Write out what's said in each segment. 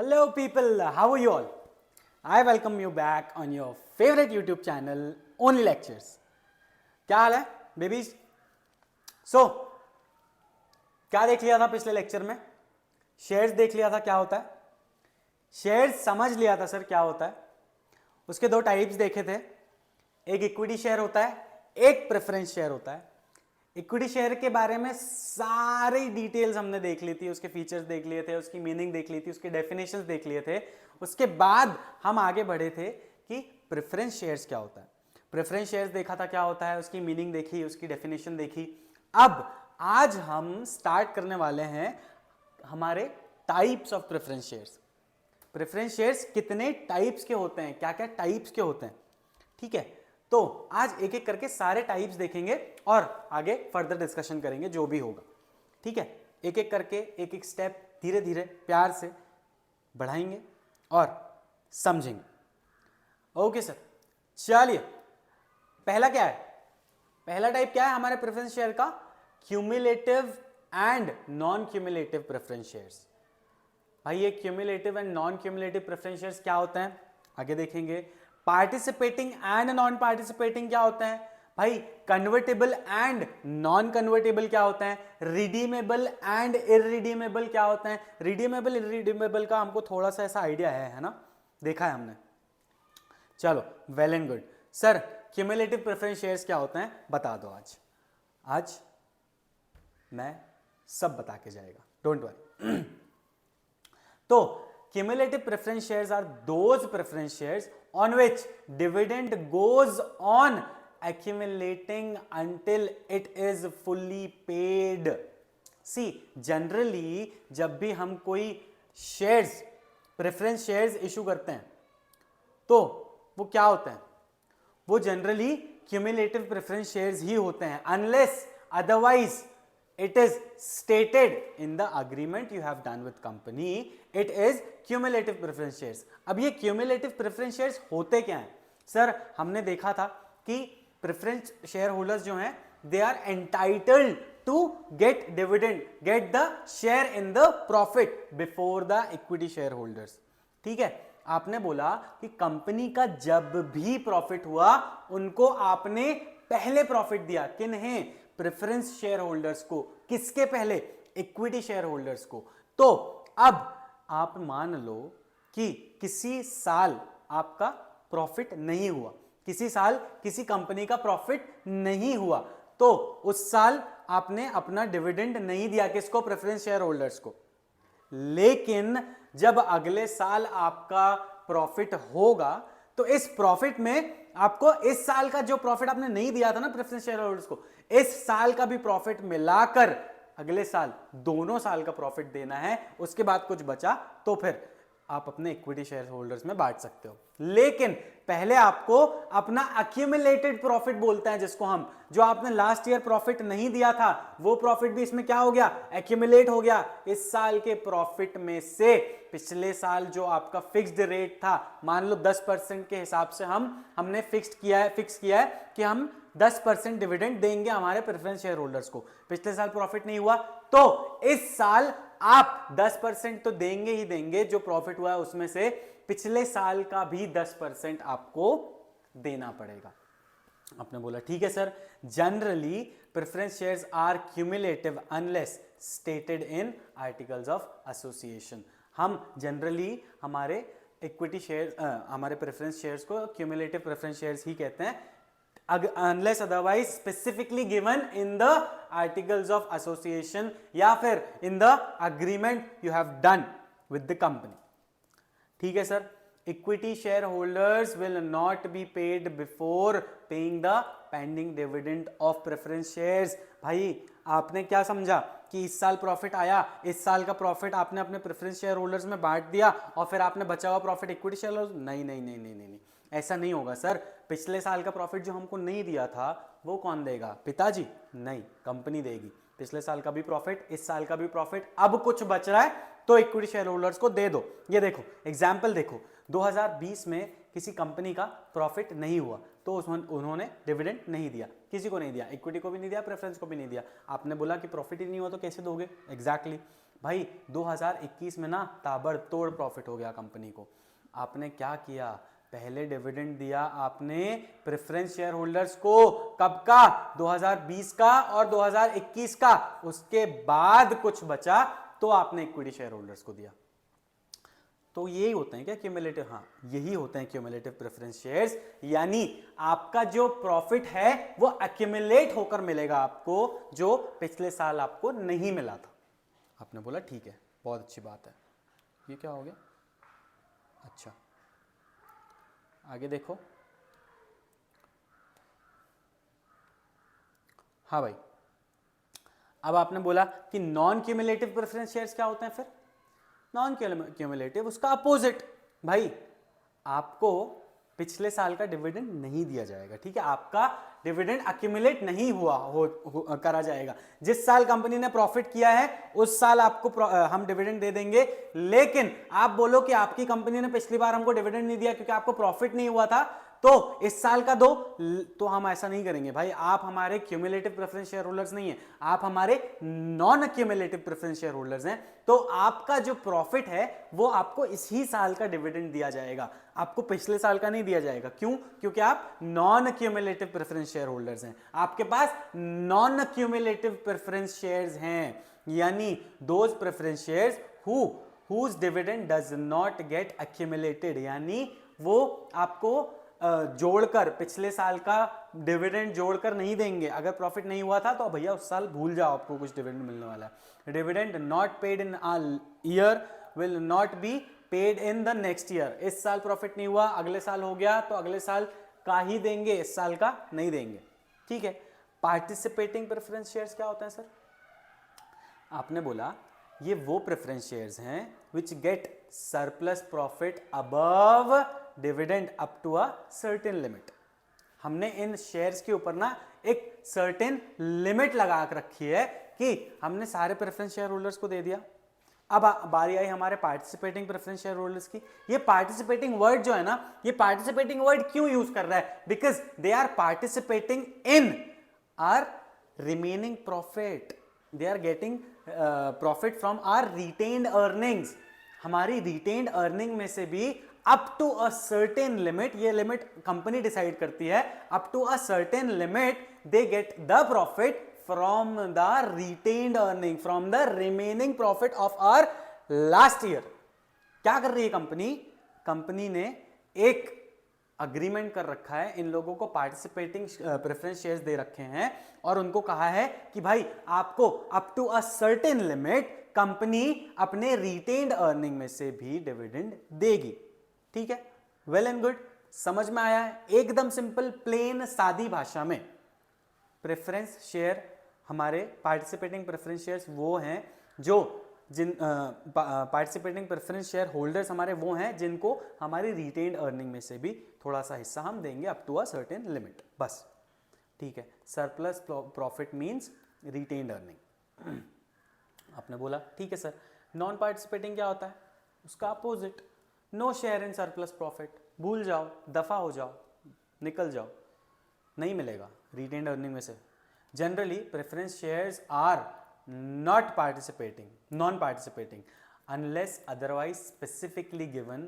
Hello people, how are you all? I welcome you back on your favorite YouTube channel, Only Lectures. क्या हाल है babies? क्या देख लिया था पिछले लेक्चर में? शेयर्स देख लिया था क्या होता है? शेयर्स समझ लिया था सर क्या होता है? उसके दो टाइप्स देखे थे, एक इक्विटी शेयर होता है, एक प्रेफरेंस शेयर होता है। इक्विटी शेयर के बारे में सारी डिटेल्स हमने देख ली थी, उसके फीचर्स देख लिए थे, उसकी मीनिंग देख ली थी, उसके डेफिनेशंस देख लिए थे। उसके बाद हम आगे बढ़े थे कि प्रेफरेंस शेयर्स क्या होता है। प्रेफरेंस शेयर्स देखा था क्या होता है, उसकी मीनिंग देखी, उसकी डेफिनेशन देखी। अब आज हम स्टार्ट करने वाले हैं हमारे types of preference shares. Preference shares कितने टाइप्स के होते हैं, क्या क्या टाइप्स के होते हैं, ठीक है। तो आज एक एक करके सारे टाइप्स देखेंगे और आगे फर्दर डिस्कशन करेंगे जो भी होगा, ठीक है। एक एक करके एक एक स्टेप धीरे धीरे प्यार से बढ़ाएंगे और समझेंगे। ओके सर, चलिए पहला क्या है? पहला टाइप क्या है हमारे प्रेफरेंस शेयर का? Cumulative and non cumulative preference shares. भाई ये cumulative and non cumulative preference shares क्या होते हैं आगे देखेंगे। पार्टिसिपेटिंग एंड नॉन पार्टिसिपेटिंग क्या होते हैं भाई? कन्वर्टेबल एंड नॉन कन्वर्टेबल क्या होते हैं? रिडीमेबल एंड इररिडीमेबल क्या होते हैं? रिडीमेबल इररिडीमेबल का हमको थोड़ा सा ऐसा आइडिया है ना, देखा है हमने। चलो well and good. Sir cumulative preference shares क्या होते हैं बता दो। आज मैं सब बता के जाएगा, डोंट वरी। तो cumulative preference shares are those preference shares on which dividend goes on accumulating until it is fully paid. See, generally जब भी हम कोई shares, preference shares issue करते हैं तो वो क्या होते हैं? वो generally cumulative preference shares ही होते हैं, unless otherwise it is stated in the agreement you have done with company, it is cumulative preference shares. अब ये cumulative preference shares होते क्या हैं? सर हमने देखा था कि preference shareholders जो हैं they are entitled to get dividend, get the share in the profit before the equity shareholders. ठीक है, आपने बोला कि कंपनी का जब भी प्रॉफिट हुआ उनको आपने पहले प्रॉफिट दिया। किन्हें? प्रेफरेंस शेयर होल्डर्स को। किसके पहले? इक्विटी शेयर होल्डर्स को। तो अब आप मान लो कि किसी साल आपका प्रॉफिट नहीं हुआ, किसी साल किसी कंपनी का प्रॉफिट नहीं हुआ, तो उस साल आपने अपना डिविडेंड नहीं दिया। किसको? प्रेफरेंस शेयर होल्डर्स को। लेकिन जब अगले साल आपका प्रॉफिट होगा तो इस प्रॉफिट में आपको इस साल का जो प्रॉफिट आपने नहीं दिया था ना प्रेफरेंस शेयर होल्डर्स को, इस साल का भी प्रॉफिट मिलाकर अगले साल दोनों साल का प्रॉफिट देना है। उसके बाद कुछ बचा तो फिर आप अपने इक्विटी शेयर होल्डर्स में बांट सकते हो। लेकिन पहले आपको अपना अक्यूमुलेटेड प्रॉफिट बोलते हैं जिसको हम, जो आपने लास्ट ईयर प्रॉफिट नहीं दिया था वो प्रॉफिट भी इसमें क्या हो गया? एक्यूमुलेट हो गया। इस साल के प्रॉफिट में से पिछले साल जो आपका फिक्स्ड रेट था, मान लो 10% के हिसाब से हमने फिक्स किया है कि हम 10% डिविडेंड देंगे हमारे प्रेफरेंस शेयर होल्डर्स को। पिछले साल प्रॉफिट नहीं हुआ तो इस साल आप 10% तो देंगे ही देंगे, जो प्रॉफिट हुआ है उसमें से पिछले साल का भी 10% आपको देना पड़ेगा। आपने बोला ठीक है sir, generally preference shares are cumulative unless stated in articles of association. हम जनरली हमारे इक्विटी शेयर, हमारे प्रेफरेंस शेयर्स को क्यूमुलेटिव प्रेफरेंस शेयर्स ही कहते हैं, unless otherwise specifically given in the articles of association या फिर in the agreement you have done with the company. ठीक है sir. Equity share holders will not be paid before paying the pending dividend of preference shares. भाई आपने क्या समझा कि इस साल प्रॉफिट आया, इस साल का प्रॉफिट आपने अपने प्रेफरेंस शेयर होल्डर्स में बांट दिया और फिर आपने बचा हुआ प्रॉफिट इक्विटी शेयर होल्डर्स? नहीं नहीं नहीं नहीं नहीं, ऐसा नहीं होगा सर। पिछले साल का प्रॉफिट जो हमको नहीं दिया था वो कौन देगा? पिताजी? नहीं, कंपनी देगी। पिछले साल का भी प्रॉफिट, इस साल का भी प्रॉफिट, अब कुछ बच रहा है तो इक्विटी शेयर होल्डर्स को दे दो। ये देखो एग्जाम्पल देखो, 2020 में किसी कंपनी का प्रॉफिट नहीं हुआ तो उन्होंने डिविडेंड नहीं दिया, किसी को नहीं दिया, इक्विटी को भी नहीं दिया, प्रेफरेंस को भी नहीं दिया। आपने बोला कि प्रॉफिट ही नहीं हुआ तो कैसे दोगे? एग्जैक्टली भाई 2021 में ना ताबड़तोड़ प्रॉफिट हो गया कंपनी को। आपने क्या किया, पहले डिविडेंड दिया आपने प्रेफरेंस शेयर होल्डर्स को, कब का, 2020 का और 2021 का, उसके बाद कुछ बचा तो आपने इक्विटी शेयर होल्डर्स को दिया। तो यही होते हैं क्या क्यूमुलेटिव, हाँ यही होते हैं क्यूमुलेटिव प्रेफरेंस शेयर्स, यानी आपका जो प्रॉफिट है वो एक्यूमुलेट होकर मिलेगा आपको, जो पिछले साल आपको नहीं मिला था। आपने बोला ठीक है, बहुत अच्छी बात है। ये क्या हो गया, अच्छा आगे देखो। हाँ भाई, अब आपने बोला कि नॉन क्यूमुलेटिव प्रेफरेंस शेयर्स क्या होते हैं फिर। नॉन क्यूमुलेटिव उसका अपोजिट, भाई आपको पिछले साल का डिविडेंड नहीं दिया जाएगा, ठीक है, आपका डिविडेंड अक्यूमुलेट नहीं करा जाएगा। जिस साल कंपनी ने प्रॉफिट किया है उस साल आपको हम डिविडेंड दे देंगे, लेकिन आप बोलो कि आपकी कंपनी ने पिछली बार हमको डिविडेंड नहीं दिया क्योंकि आपको प्रॉफिट नहीं हुआ था, तो इस साल का दो, तो हम ऐसा नहीं करेंगे भाई। आप हमारे क्यूमुलेटिव प्रेफरेंस शेयर होल्डर्स नहीं है, आप हमारे non cumulative preference share holders हैं, तो आपका जो प्रॉफिट है वो आपको इसी साल का डिविडेंड दिया जाएगा, आपको पिछले साल का नहीं दिया जाएगा। क्यों, क्योंकि आप non cumulative preference share holders हैं, आपके पास नॉन क्यूमुलेटिव प्रेफरेंस शेयर्स हैं, यानी those preference shares whose dividend does not get accumulated, यानी वो आपको जोड़कर पिछले साल का डिविडेंड जोड़कर नहीं देंगे। अगर प्रॉफिट नहीं हुआ था तो भैया उस साल भूल जाओ, आपको कुछ डिविडेंड मिलने वाला है। Dividend not paid in a year will not be paid in the next year. इस साल प्रॉफिट नहीं हुआ, अगले साल हो गया तो अगले साल का ही देंगे, इस साल का नहीं देंगे, ठीक है। पार्टिसिपेटिंग प्रेफरेंस शेयर्स क्या होते हैं सर। आपने बोला ये वो प्रेफरेंस शेयर्स हैं which get surplus profit above dividend up to a certain limit. हमने इन शेयर्स के ऊपर ना एक सर्टेन लिमिट लगा रखी है कि हमने सारे प्रेफरेंस शेयर होल्डर्स को दे दिया। अब बारी आई हमारे पार्टिसिपेटिंग प्रेफरेंस शेयर होल्डर्स की। ये पार्टिसिपेटिंग वर्ड जो है ना, ये पार्टिसिपेटिंग वर्ड क्यों यूज कर रहा है, because they are participating in our remaining profit, they are getting profit from our retained earnings. हमारी रिटेन्ड अर्निंग में से भी up to a certain limit, ये लिमिट कंपनी डिसाइड करती है, up to a certain limit they get the profit from the retained earning, from the remaining profit of our last year. क्या कर रही है कंपनी, कंपनी ने एक agreement कर रखा है, इन लोगों को पार्टिसिपेटिंग प्रेफरेंस शेयर्स दे रखे हैं और उनको कहा है कि भाई आपको up to a certain limit company अपने रिटेन्ड अर्निंग में से भी डिविडेंड देगी, ठीक है। वेल एंड गुड, समझ में आया है, एकदम सिंपल प्लेन सादी भाषा में। प्रेफरेंस शेयर, हमारे पार्टिसिपेटिंग प्रेफरेंस शेयर्स वो हैं जो जिन पार्टिसिपेटिंग प्रेफरेंस शेयर होल्डर्स हमारे वो हैं जिनको हमारी रिटेन्ड अर्निंग में से भी थोड़ा सा हिस्सा हम देंगे up to a certain limit, बस, ठीक है। Surplus profit means retained earning. आपने बोला ठीक है सर। नॉन पार्टिसिपेटिंग क्या होता है, उसका opposite, no share in surplus profit, भूल जाओ, दफा हो जाओ, निकल जाओ, नहीं मिलेगा रिटेन्ड अर्निंग में से। Generally preference shares are not participating, non-participating unless otherwise specifically given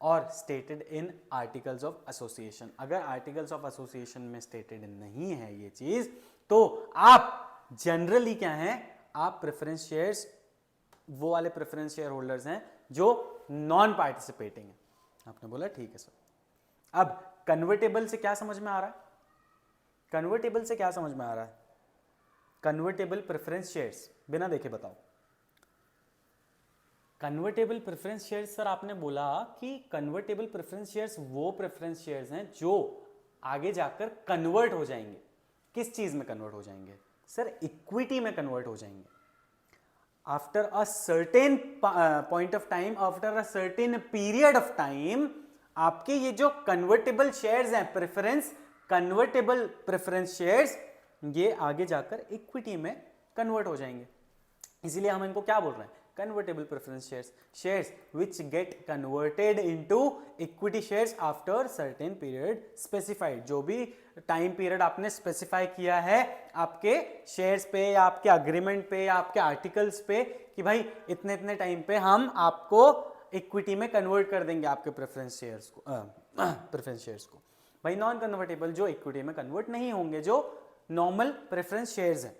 or stated in articles of association। अगर articles of association में stated नहीं है ये चीज, तो आप जनरली क्या हैं, आप प्रेफरेंस शेयर्स वो वाले प्रेफरेंस शेयर होल्डर्स हैं जो नॉन पार्टिसिपेटिंग है। आपने बोला ठीक है सर। अब कन्वर्टेबल से क्या समझ में आ रहा है, कन्वर्टेबल से क्या समझ में आ रहा है, कन्वर्टेबल प्रेफरेंस शेयर्स, बिना देखे बताओ। कन्वर्टेबल प्रेफरेंस शेयर्स सर, आपने बोला कि कन्वर्टेबल प्रेफरेंस शेयर्स वो प्रेफरेंस शेयर्स हैं जो आगे जाकर कन्वर्ट हो जाएंगे। किस चीज में कन्वर्ट हो जाएंगे सर, इक्विटी में कन्वर्ट हो जाएंगे। After a certain point of time, after a certain period of time, आपके ये जो कन्वर्टेबल शेयर्स हैं, प्रेफरेंस कन्वर्टेबल प्रेफरेंस शेयर्स, ये आगे जाकर इक्विटी में कन्वर्ट हो जाएंगे। इसीलिए हम इनको क्या बोल रहे हैं, convertible preference shares, shares which get converted into equity shares after certain period specified. जो भी टाइम पीरियड आपने स्पेसिफाई किया है आपके शेयर्स पे या आपके अग्रीमेंट पे या आपके आर्टिकल्स पे कि भाई इतने इतने टाइम पे हम आपको इक्विटी में कन्वर्ट कर देंगे आपके प्रेफरेंस शेयर्स को भाई नॉन कन्वर्टेबल जो इक्विटी में कन्वर्ट नहीं होंगे, जो नॉर्मल प्रेफरेंस शेयर्स हैं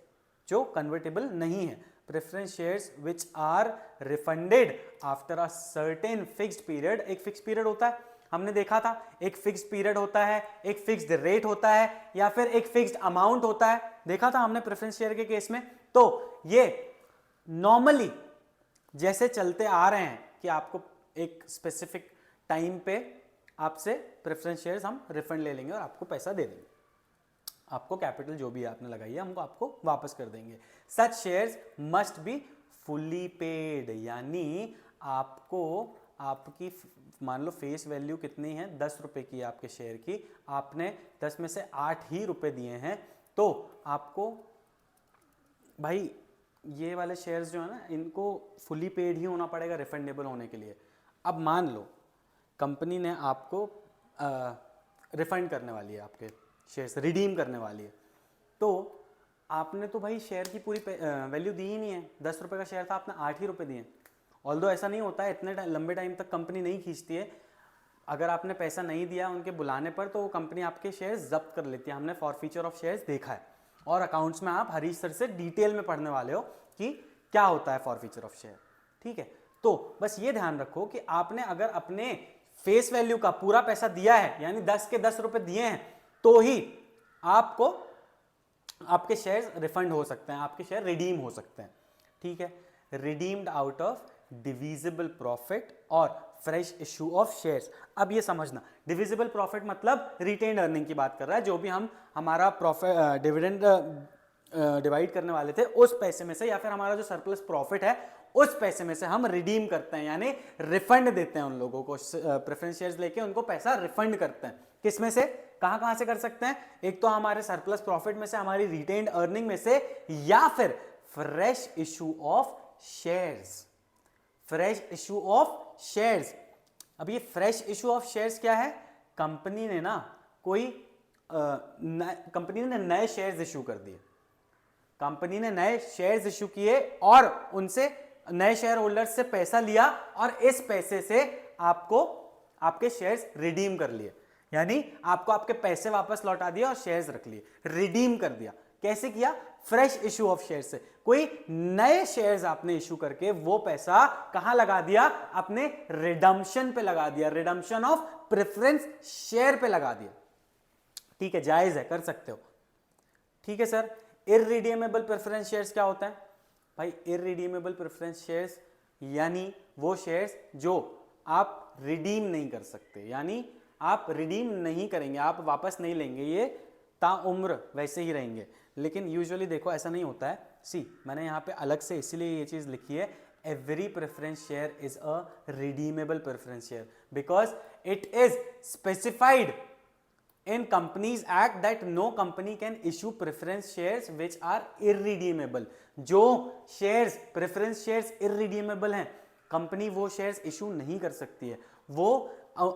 जो कन्वर्टेबल नहीं है, preference shares which are refunded after a certain fixed period. एक फिक्स पीरियड होता है, हमने देखा था, एक फिक्स्ड पीरियड होता है, एक फिक्स्ड रेट होता है या फिर एक फिक्स्ड अमाउंट होता है, देखा था हमने प्रेफरेंस शेयर के केस में। तो ये नॉर्मली जैसे चलते आ रहे हैं कि आपको एक स्पेसिफिक टाइम पे आपसे प्रेफरेंस शेयर्स हम रिफंड ले लेंगे और आपको पैसा दे देंगे, आपको कैपिटल जो भी आपने लगाई है हमको आपको वापस कर देंगे। Such shares must be fully paid, यानी आपको आपकी मान लो फेस वैल्यू कितनी है, 10 रुपए की है आपके शेयर की, आपने 10 में से 8 ही रुपए दिए हैं, तो आपको भाई ये वाले शेयर्स जो है ना इनको फुली पेड ही होना पड़ेगा रिफंडेबल होने के लिए। अब मान लो कंपनी ने आपको रिफंड करने वाली है, आपके शेयर्स रिडीम करने वाली है, तो आपने तो भाई शेयर की पूरी वैल्यू दी ही नहीं है, 10 रुपए का शेयर था आपने 8 ही रुपए दिए। ऑल्दो ऐसा नहीं होता है, इतने लंबे टाइम तक कंपनी नहीं खींचती है, अगर आपने पैसा नहीं दिया उनके बुलाने पर तो कंपनी आपके शेयर्स जब्त कर लेती है। हमने फॉरफीचर ऑफ शेयर्स देखा है और अकाउंट्स में आप हरीश सर से डिटेल में पढ़ने वाले हो कि क्या होता है फॉरफीचर ऑफ शेयर, ठीक है। तो बस ये ध्यान रखो कि आपने अगर अपने फेस वैल्यू का पूरा पैसा दिया है, यानी 10 के 10 रुपए दिए हैं, तो ही आपको आपके शेयर्स रिफंड हो सकते हैं, आपके शेयर रिडीम हो सकते हैं, ठीक है। Redeemed out of divisible profit और फ्रेश इशू ऑफ शेयर्स। अब ये समझना, डिविजिबल प्रॉफिट मतलब रिटेन्ड अर्निंग की बात कर रहा है, जो भी हम हमारा प्रॉफिट डिविडेंड डिवाइड करने वाले थे उस पैसे में से, या फिर हमारा जो सरप्लस प्रॉफिट है उस पैसे में से हम रिडीम करते हैं, यानी रिफंड देते हैं उन लोगों को, प्रेफरेंस शेयर्स लेके उनको पैसा रिफंड करते हैं। किस में से, कहां से कर सकते हैं, एक तो हमारे सरप्लस प्रॉफिट में से, हमारी रिटेन्ड अर्निंग में से, या फिर fresh issue of shares. Fresh issue of shares. अब ये फ्रेश इशू ऑफ शेयर्स क्या है, कंपनी ने ना कोई कंपनी ने नए शेयर्स इशू कर दिए, कंपनी ने नए शेयर्स इशू किए और उनसे नए शेयर होल्डर्स से पैसा लिया और इस पैसे से आपको आपके शेयर्स रिडीम कर लिए, यानी आपको आपके पैसे वापस लौटा दिया और शेयर्स रख लिए, रिडीम कर दिया। कैसे किया, फ्रेश इशू ऑफ शेयर से, कोई नए शेयर्स आपने इशू करके वो पैसा कहां लगा दिया, अपने रिडम्पशन पे लगा दिया, रिडम्पशन ऑफ प्रेफरेंस शेयर पे लगा दिया, ठीक है, जायज है, कर सकते हो, ठीक है सर। इररिडीमेबल प्रेफरेंस शेयर्स क्या होता है भाई, इररिडीमेबल प्रेफरेंस शेयर्स यानी वो शेयर्स जो आप रिडीम नहीं कर सकते, यानी आप रिडीम नहीं करेंगे, आप वापस नहीं लेंगे, ये ताउम्र वैसे ही रहेंगे। लेकिन यूजुअली देखो ऐसा नहीं होता है, सी मैंने यहाँ पे अलग से इसलिए ये चीज लिखी है, every preference share is a redeemable preference share because it is specified in companies act that no company can issue preference shares which are irredeemable। जो shares preference shares irredeemable हैं, कंपनी वो शेयर्स इशू नहीं कर सकती है, वो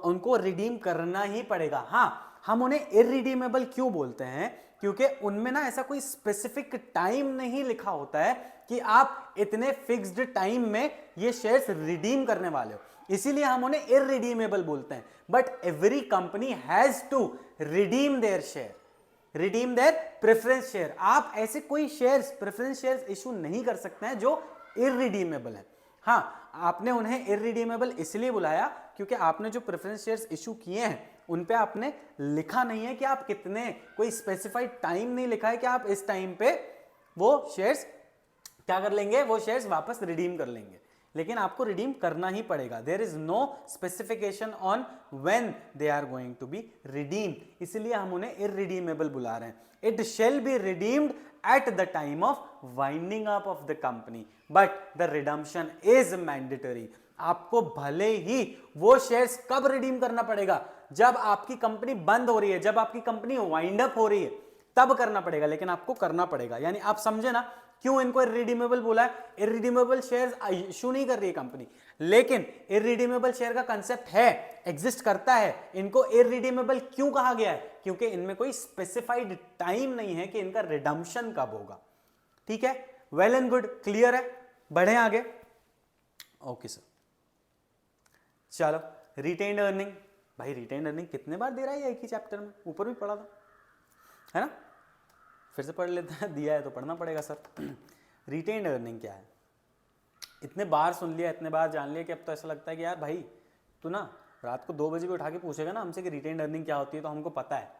उनको redeem करना ही पड़ेगा। हाँ, हम उन्हें इररिडीमेबल क्यों बोलते हैं, क्योंकि उनमें ना ऐसा कोई स्पेसिफिक टाइम नहीं लिखा होता है कि आप इतने फिक्स्ड टाइम में ये शेयर्स रिडीम करने वाले हो, इसीलिए हम उन्हें इररिडीमेबल बोलते हैं। But every company has to redeem their share, redeem their preference share. आप ऐसे कोई शेयर्स प्रेफरेंस शेयर्स इशू नहीं कर सकते हैं जो इररिडीमेबल है। हाँ, आपने उन्हें इररिडीमेबल इसलिए बुलाया क्योंकि आपने जो प्रेफरेंस शेयर्स इशू किए हैं उन पे आपने लिखा नहीं है कि आप कितने, कोई स्पेसिफाइड टाइम नहीं लिखा है कि आप इस टाइम पे वो शेयर्स क्या कर लेंगे, वो शेयर्स वापस रिडीम कर लेंगे, लेकिन आपको रिडीम करना ही पड़ेगा। There is no specification on when they are going to be redeem, इसलिए हम उन्हें इररिडीमेबल बुला रहे हैं। It shall be redeemed at the time of winding up of the company but the redemption is mandatory. आपको भले ही वो shares कब रिडीम करना पड़ेगा, जब आपकी कंपनी बंद हो रही है, जब आपकी कंपनी वाइंड अप हो रही है, तब करना पड़ेगा, लेकिन आपको करना पड़ेगा। यानी आप समझे ना क्यों इनको इररिडीमेबल बोला है? इररिडीमेबल शेयर्स इशू नहीं कर रही है कंपनी, लेकिन इररिडीमेबल शेयर का कंसेप्ट है, एग्जिस्ट करता है। इनको इररिडीमेबल क्यों कहा गया है? क्योंकि इनमें कोई स्पेसिफाइड टाइम नहीं है कि इनका रिडम्पशन कब होगा। ठीक है, वेल एंड गुड, क्लियर है, बढ़े आगे। ओके सर, चलो रिटेन्ड अर्निंग। भाई रिटेन्ड अर्निंग कितने बार दे रहा है एक ही चैप्टर में, ऊपर भी पढ़ा था, है ना? फिर से पढ़ लेते हैं, दिया है तो पढ़ना पड़ेगा सर। रिटेन्ड अर्निंग क्या है? इतने बार सुन लिया, इतने बार जान लिया कि अब तो ऐसा लगता है कि यार भाई तू ना रात को 2 बजे भी उठा के पूछेगा ना हमसे कि रिटेन्ड अर्निंग क्या होती है, तो हमको पता है,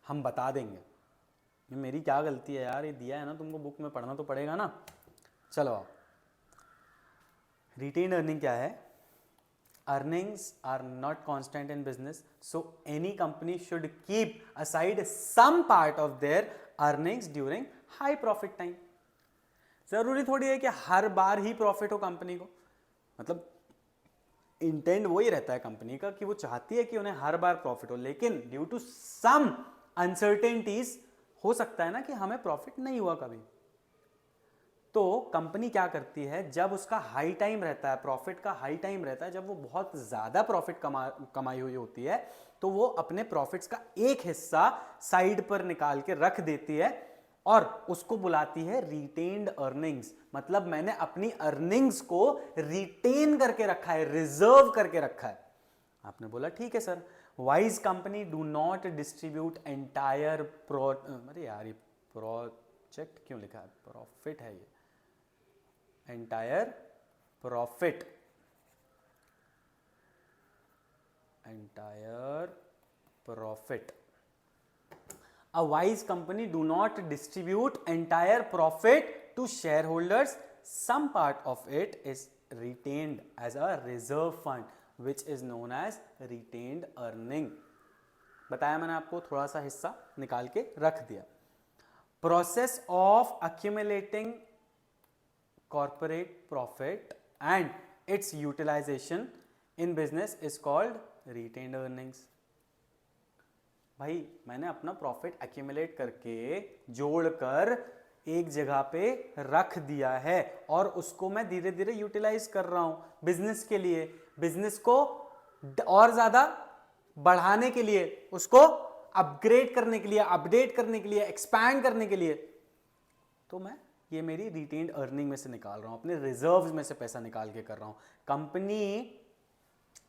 हम बता देंगे। ये मेरी क्या गलती है यार, ये दिया है ना तुमको बुक में, पढ़ना तो पड़ेगा ना। चलो आओ, रिटेन्ड अर्निंग क्या है? Earnings are not constant in business, so any company should keep aside some part of their earnings during high profit time. जरूरी थोड़ी है कि हर बार ही प्रॉफिट हो कंपनी को, मतलब इंटेंट वही रहता है कंपनी का कि वो चाहती है कि उन्हें हर बार प्रॉफिट हो, लेकिन ड्यू टू सम अनसर्टेनिटीज हो सकता है ना कि हमें प्रॉफिट नहीं हुआ कभी। तो कंपनी क्या करती है, जब उसका हाई टाइम रहता है, प्रॉफिट का हाई टाइम रहता है, जब वो बहुत ज्यादा प्रॉफिट कमाई हुई होती है, तो वो अपने प्रॉफिट्स का एक हिस्सा साइड पर निकाल के रख देती है और उसको बुलाती है रिटेन्ड अर्निंग्स। मतलब मैंने अपनी अर्निंग्स को रिटेन करके रखा है, रिजर्व करके रखा है। आपने बोला ठीक है sir, wise company do not distribute entire अरे यार ये प्रोजेक्ट क्यों लिखा है, प्रॉफिट है ये, entire profit a wise company do not distribute entire profit to shareholders, some part of it is retained as a reserve fund which is known as retained earning। बताया मैंने आपको, थोड़ा सा हिस्सा निकाल के रख दिया। Process of accumulating corporate profit and its utilization in business is called retained earnings। भाई मैंने अपना प्रॉफिट एक्यूमुलेट करके जोड़कर एक जगह पे रख दिया है और उसको मैं धीरे धीरे यूटिलाइज कर रहा हूं बिजनेस के लिए, बिजनेस को और ज्यादा बढ़ाने के लिए, उसको अपग्रेड करने के लिए, अपडेट करने के लिए, एक्सपैंड करने के लिए। तो मैं ये मेरी रिटेन्ड अर्निंग में से निकाल रहा हूं, अपने रिजर्व्स में से पैसा निकाल के कर रहा हूं। कंपनी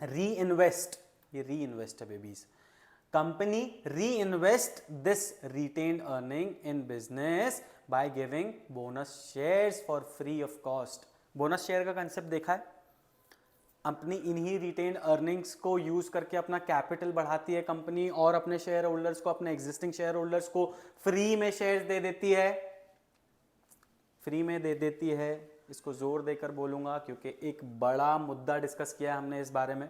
री इन्वेस्ट, ये री इन्वेस्ट है बेबीज, कंपनी री invest this retained earning in business by giving bonus shares for free of cost. Bonus share का कंसेप्ट देखा है? अपनी इन्हीं रिटेन्ड अर्निंग्स को यूज करके अपना कैपिटल बढ़ाती है कंपनी और अपने शेयर होल्डर्स को, अपने एग्जिस्टिंग शेयर होल्डर्स को फ्री में शेयर्स दे देती है, फ्री में दे देती है। इसको जोर देकर बोलूंगा क्योंकि एक बड़ा मुद्दा डिस्कस किया हमने इस बारे में।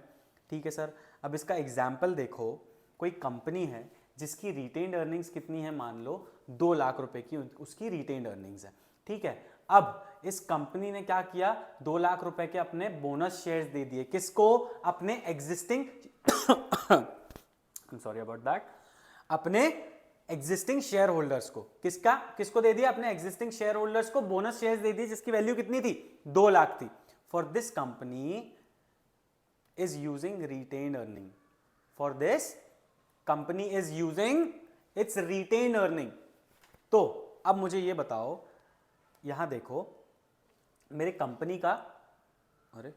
ठीक है सर, अब इसका एग्जाम्पल देखो, कोई कंपनी है जिसकी रिटेन्ड अर्निंग्स कितनी है, मान लो 2 लाख रुपए की उसकी रिटेन्ड अर्निंग्स है। ठीक है, अब इस कंपनी ने क्या किया, 2 लाख रुपए के अपने बोनस शेयर्स दे दिए, किसको? अपने एग्जिस्टिंग सॉरी अबाउट दैट, अपने एग्जिस्टिंग शेयर होल्डर्स को। किसको दे दिया? अपने एग्जिस्टिंग शेयर होल्डर्स को बोनस शेयर्स दे दिए जिसकी वैल्यू कितनी थी? 2 लाख थी। For this company is using retained earning, for this company is using its retained earning. तो अब मुझे ये बताओ, यहां देखो मेरे कंपनी का, अरे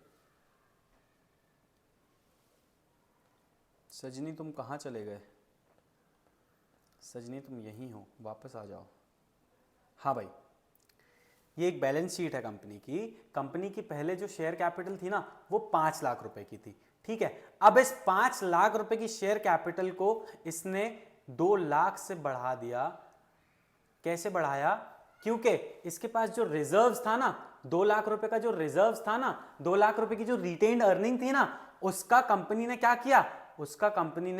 सजनी तुम कहां चले गए? सजनी तुम यहीं हो, वापस आ जाओ। हाँ भाई, ये एक बैलेंस शीट है कंपनी की। कंपनी की पहले जो शेयर कैपिटल थी ना वो 5 लाख रुपए की थी। ठीक है, अब इस 5 लाख रुपए की शेयर कैपिटल को इसने 2 लाख से बढ़ा दिया। कैसे बढ़ाया? क्योंकि इसके पास जो रिजर्व्स था ना, 2 लाख रुपए का जो रिजर्व्स था ना, 2 लाख रुपए की जो रिटेन्ड अर्निंग थी ना, उसका कंपनी ने क्या किया? उसका कंपनी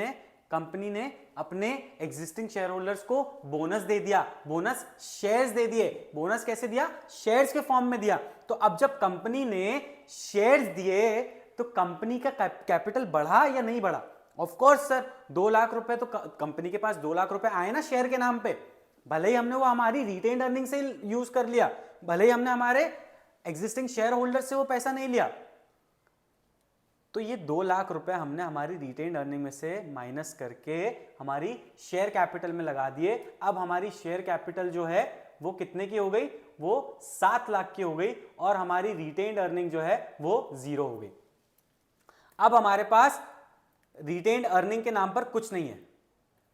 ने अपने एग्जिस्टिंग शेयर होल्डर्स को बोनस दे दिया, बोनस शेयर्स दे दिए। बोनस कैसे दिया? शेयर्स के फॉर्म में दिया। तो अब जब कंपनी ने शेयर्स दिए तो कंपनी का कैपिटल बढ़ा या नहीं बढ़ा? ऑफ कोर्स सर, 2 लाख रुपए तो कंपनी के पास 2 लाख रुपए आए ना शेयर के नाम पे, भले ही हमने वो हमारी रिटेन्ड अर्निंग से यूज कर लिया, भले ही हमने हमारे एग्जिस्टिंग शेयर होल्डर से वो पैसा नहीं लिया, तो ये 2 लाख रुपए हमने हमारी रिटेन अर्निंग में से माइनस करके हमारी शेयर कैपिटल में लगा दिए। अब हमारी शेयर कैपिटल जो है वो कितने की हो गई, वो 7 लाख की हो गई, और हमारी रिटेन अर्निंग जो है वो 0 हो गई। अब हमारे पास रिटेन अर्निंग के नाम पर कुछ नहीं है।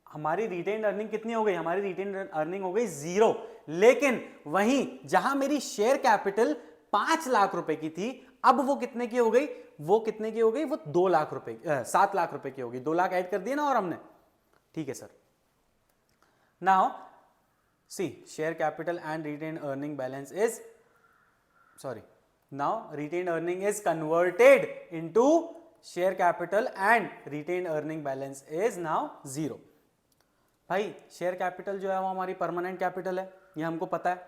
हमारी रिटेन अर्निंग कितनी हो गई, हमारी रिटेन अर्निंग हो गई 0। लेकिन वहीं जहां मेरी शेयर कैपिटल 5 लाख रुपए की थी, अब वो कितने की हो गई, वो कितने की हो गई, वो 2 लाख रुपए 7 लाख रुपए की हो गई। 2 लाख ऐड कर दिए ना और हमने, ठीक है sir. Now see share capital and retain earning balance is, sorry, now retain earning is converted into share capital and retain earning balance is now 0। भाई शेयर कैपिटल जो है वो हमारी परमानेंट कैपिटल है, ये हमको पता है।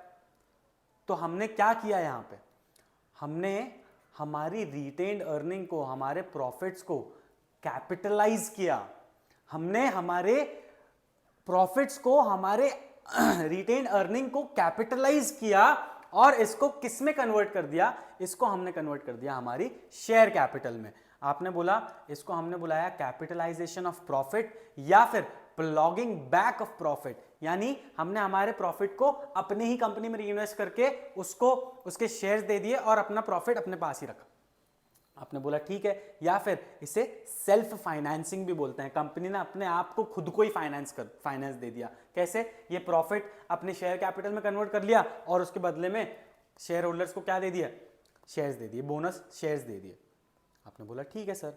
तो हमने क्या किया यहां पे, हमने हमारी रिटेन्ड अर्निंग को, हमारे प्रॉफिट्स को कैपिटलाइज किया। हमने हमारे प्रॉफिट्स को, हमारे रिटेन्ड अर्निंग को कैपिटलाइज किया और इसको किस में कन्वर्ट कर दिया, इसको हमने कन्वर्ट कर दिया हमारी शेयर कैपिटल में। आपने बोला, इसको हमने बुलाया कैपिटलाइजेशन ऑफ प्रॉफिट या फिर प्लॉगिंग बैक ऑफ प्रॉफिट, यानी हमने हमारे प्रॉफिट को अपने ही कंपनी में रीइन्वेस्ट करके उसको उसके शेयर्स दे दिए और अपना प्रॉफिट अपने पास ही रखा। आपने बोला ठीक है, या फिर इसे सेल्फ फाइनेंसिंग भी बोलते हैं। कंपनी ने अपने आप को खुद को ही फाइनेंस दे दिया। कैसे, ये प्रॉफिट अपने शेयर कैपिटल में कन्वर्ट कर लिया और उसके बदले में शेयर होल्डर्स को क्या दे दिया, शेयर्स दे दिए, बोनस शेयर्स दे दिए। आपने बोला ठीक है sir,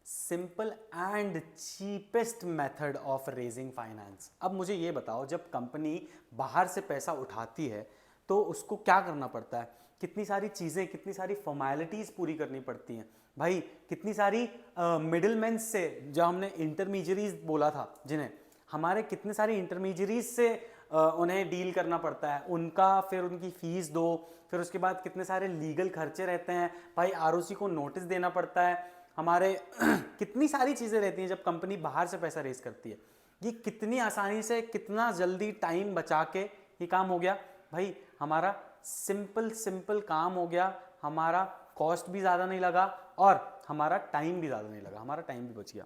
simple and cheapest method of raising finance. अब मुझे ये बताओ, जब कंपनी बाहर से पैसा उठाती है तो उसको क्या करना पड़ता है, कितनी सारी चीज़ें, कितनी सारी फॉर्मेलिटीज़ पूरी करनी पड़ती हैं भाई, कितनी सारी मिडिलमैन से, जो हमने इंटरमीडियरीज बोला था जिन्हें, हमारे कितने सारे इंटरमीडियरीज से उन्हें डील करना पड़ता है, उनका फिर उनकी फीस दो, फिर उसके बाद कितने सारे लीगल खर्चे रहते हैं भाई, आरओसी को नोटिस देना पड़ता है, हमारे कितनी सारी चीज़ें रहती हैं जब कंपनी बाहर से पैसा रेज करती है। ये कितनी आसानी से, कितना जल्दी टाइम बचा के ये काम हो गया भाई, हमारा सिंपल काम हो गया, हमारा कॉस्ट भी ज़्यादा नहीं लगा और हमारा टाइम भी ज़्यादा नहीं लगा, हमारा टाइम भी बच गया।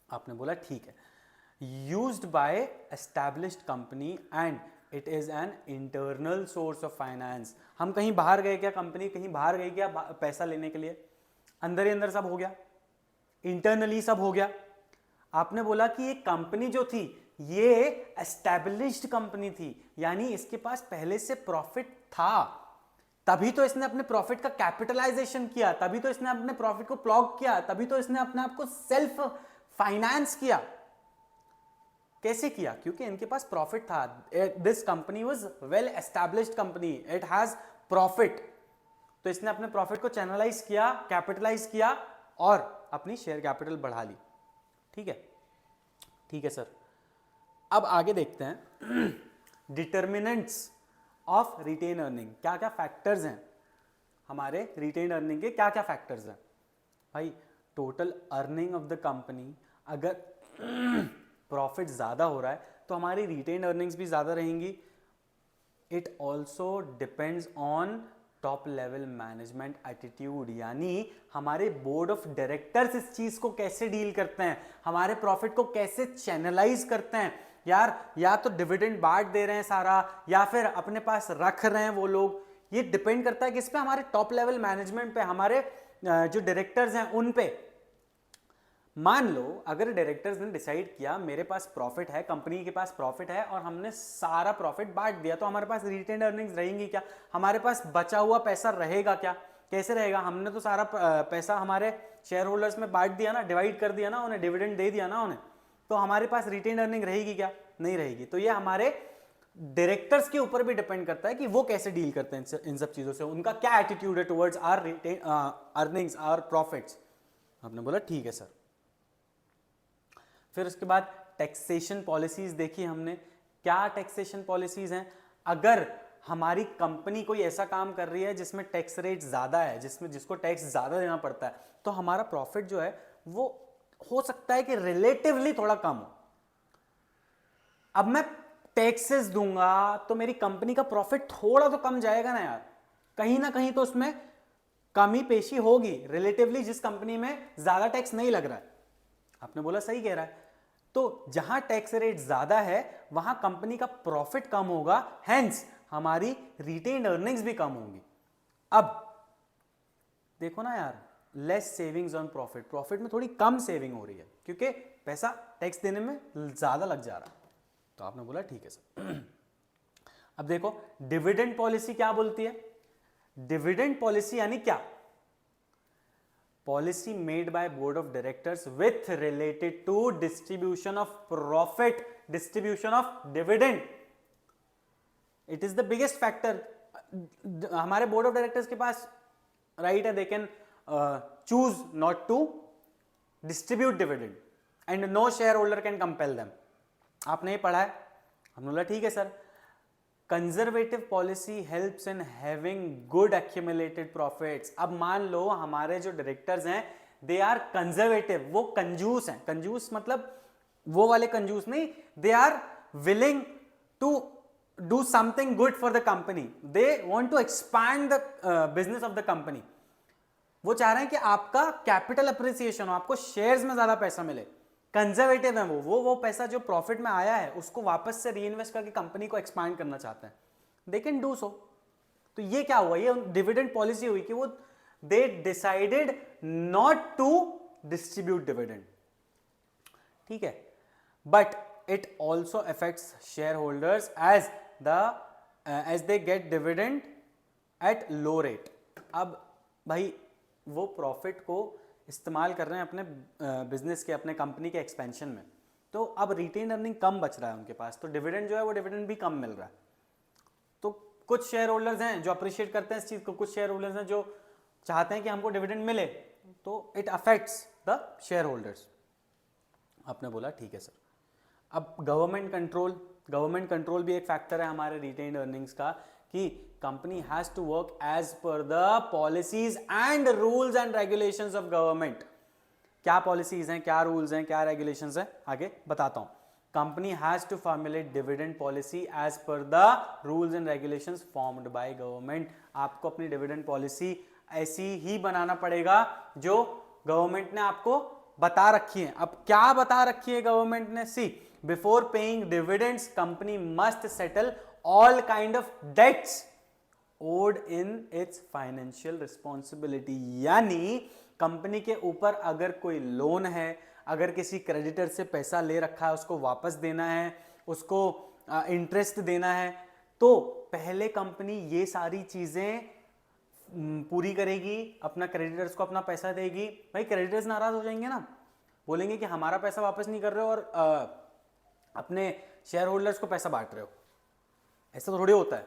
आपने बोला ठीक है, used bye established company and it is an internal source of finance. हम कहीं बाहर गए क्या, कंपनी कहीं बाहर गई क्या पैसा लेने के लिए, अंदर ही अंदर सब हो गया, इंटरनली सब हो गया। आपने बोला कि ये कंपनी जो थी ये एस्टैब्लिश्ड कंपनी थी, यानी इसके पास पहले से प्रॉफिट था, तभी तो इसने अपने प्रॉफिट का कैपिटलाइजेशन किया, तभी तो इसने अपने प्रॉफिट को प्लॉग किया, तभी तो इसने अपने आप को सेल्फ फाइनेंस किया। कैसे किया, क्योंकि इनके पास प्रॉफिट था। This company was well established company, it has profit. तो इसने अपने प्रॉफिट को चैनलाइज किया, कैपिटलाइज किया और अपनी शेयर कैपिटल बढ़ा ली। ठीक है, ठीक है सर। अब आगे देखते हैं डिटर्मिनेंट्स ऑफ रिटेन अर्निंग, क्या क्या फैक्टर्स हैं हमारे रिटेन अर्निंग के, क्या क्या फैक्टर्स हैं भाई। Total earning of the company, अगर प्रॉफिट ज़्यादा हो रहा है तो हमारी रिटेन अर्निंग्स भी ज़्यादा रहेंगी। It also depends on top level management attitude, यानी हमारे बोर्ड ऑफ डायरेक्टर्स इस चीज़ को कैसे डील करते हैं, हमारे प्रॉफिट को कैसे चैनलाइज करते हैं। यार या तो डिविडेंड बांट दे रहे हैं सारा, या फिर अपने पास रख रहे हैं वो लोग, ये डिपेंड करता है किस पे, हमारे टॉप लेवल मैनेजमेंट पे, हमारे जो डायरेक्टर्स हैं उन पे। मान लो अगर डायरेक्टर्स ने डिसाइड किया मेरे पास प्रॉफिट है, कंपनी के पास प्रॉफिट है और हमने सारा प्रॉफिट बांट दिया, तो हमारे पास रिटेन अर्निंग्स रहेंगी क्या, हमारे पास बचा हुआ पैसा रहेगा क्या, कैसे रहेगा। हमने तो सारा पैसा हमारे शेयर होल्डर्स में बांट दिया ना, डिवाइड कर दिया ना, उन्हें डिविडेंड दे दिया ना उन्हें, तो हमारे पास रिटेन अर्निंग रहेगी क्या, नहीं रहेगी। तो ये हमारे डायरेक्टर्स के ऊपर भी डिपेंड करता है कि वो कैसे डील करते हैं इन सब चीजों से, उनका क्या एटीट्यूड है towards our retain earnings, our profits. आपने बोला ठीक है सर। फिर उसके बाद टैक्सेशन पॉलिसीज देखी हमने, क्या टैक्सेशन पॉलिसीज हैं। अगर हमारी कंपनी कोई ऐसा काम कर रही है जिसमें टैक्स रेट ज़्यादा है, जिसको टैक्स ज़्यादा देना पड़ता है, तो हमारा प्रॉफिट जो है वो हो सकता है कि रिलेटिवली थोड़ा कम हो। अब मैं टैक्सेस दूंगा तो मेरी कंपनी का प्रॉफिट थोड़ा तो कम जाएगा ना यार, कहीं ना कहीं तो उसमें कमी पेशी होगी रिलेटिवली, जिस कंपनी में ज्यादा टैक्स नहीं लग रहा है। आपने बोला सही कह रहा है, तो जहां टैक्स रेट ज्यादा है वहां कंपनी का प्रॉफिट कम होगा, हेंस हमारी रिटेन्ड अर्निंग्स भी कम होंगी। अब देखो ना यार, less savings on profit, profit में थोड़ी कम सेविंग हो रही है क्योंकि पैसा टैक्स देने में ज्यादा लग जा रहा है। तो आपने बोला ठीक है सर। अब देखो डिविडेंड पॉलिसी क्या बोलती है। डिविडेंड पॉलिसी यानी क्या, policy made by board of directors with related to distribution of profit, distribution of dividend. It is the biggest factor. हमारे बोर्ड ऑफ डायरेक्टर्स के पास राइट है, they can choose not to distribute dividend and no share holder can compel them. आपने ये पढ़ा है, हमने बोला ठीक है sir. Conservative policy helps in having good accumulated profits. अब मान लो हमारे जो डायरेक्टर्स हैं दे आर कंजर्वेटिव, वो कंजूस हैं। कंजूस मतलब वो वाले कंजूस नहीं, they are willing to do something good for the company, they want to expand the business of the company. वो चाह रहे हैं कि आपका कैपिटल अप्रिसिएशन हो, आपको शेयर्स में ज्यादा पैसा मिले। कंजर्वेटिव है वो पैसा जो प्रॉफिट में आया है उसको वापस से रीइन्वेस्ट करके कंपनी को एक्सपांड करना चाहते हैं, दे कैन डू सो। तो ये क्या हुआ, ये डिविडेंड पॉलिसी हुई कि वो they decided not to distribute dividend, ठीक है। But it also affects share holders as they get dividend at low rate. अब भाई वो प्रॉफिट को इस्तेमाल कर रहे हैं अपने बिजनेस के, अपने कंपनी के एक्सपेंशन में, तो अब रिटेन अर्निंग कम बच रहा है उनके पास, तो डिविडेंड जो है वो डिविडेंड भी कम मिल रहा है। तो कुछ शेयर होल्डर्स हैं जो अप्रिशिएट करते हैं इस चीज को, कुछ शेयर होल्डर्स हैं जो चाहते हैं कि हमको डिविडेंड मिले, तो it affects the share holders. आपने बोला ठीक है सर। अब गवर्नमेंट कंट्रोल भी एक फैक्टर है हमारे रिटेन्ड अर्निंग्स का, कि company has to work as per the policies and rules and regulations of government. क्या पॉलिसीज हैं, क्या रूल्स हैं, क्या रेगुलेशंस हैं, आगे बताता हूं। Company has to formulate dividend policy as per the rules and regulations formed by government. आपको अपनी डिविडेंड पॉलिसी ऐसी ही बनाना पड़ेगा जो गवर्नमेंट ने आपको बता रखी है। अब क्या बता रखी है गवर्नमेंट ने, see before paying dividends company must settle all kind of debts owed in its financial responsibility। यानी कंपनी के ऊपर अगर कोई लोन है, अगर किसी क्रेडिटर से पैसा ले रखा है उसको वापस देना है, उसको इंटरेस्ट देना है, तो पहले कंपनी ये सारी चीजें पूरी करेगी, अपना क्रेडिटर्स को अपना पैसा देगी। भाई क्रेडिटर्स नाराज हो जाएंगे ना, बोलेंगे कि हमारा पैसा वापस नहीं कर रहे हो और अपने शेयर होल्डर्स को पैसा बांट रहे हो। ऐसा तो थोड़ी होता है,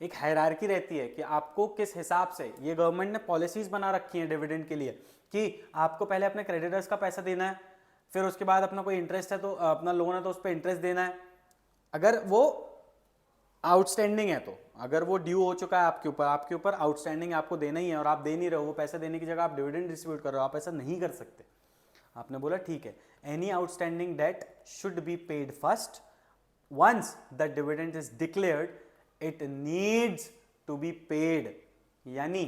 एक हायरार्की रहती है कि आपको किस हिसाब से, ये गवर्नमेंट ने पॉलिसीज बना रखी हैं डिविडेंड के लिए कि आपको पहले अपने क्रेडिटर्स का पैसा देना है, फिर उसके बाद अपना कोई इंटरेस्ट है तो अपना लोन है तो उस पर इंटरेस्ट देना है। अगर वो आउटस्टैंडिंग है, तो अगर वो ड्यू हो चुका है आपके ऊपर आउटस्टैंडिंग आपको देना ही है और आप दे नहीं रहे हो, वो पैसा देने की जगह आप डिविडेंड डिस्ट्रीब्यूट कर रहे हो, आप ऐसा नहीं कर सकते। आपने बोला ठीक है, any outstanding date should be paid first. Once the dividend is declared, it needs to be paid। यानी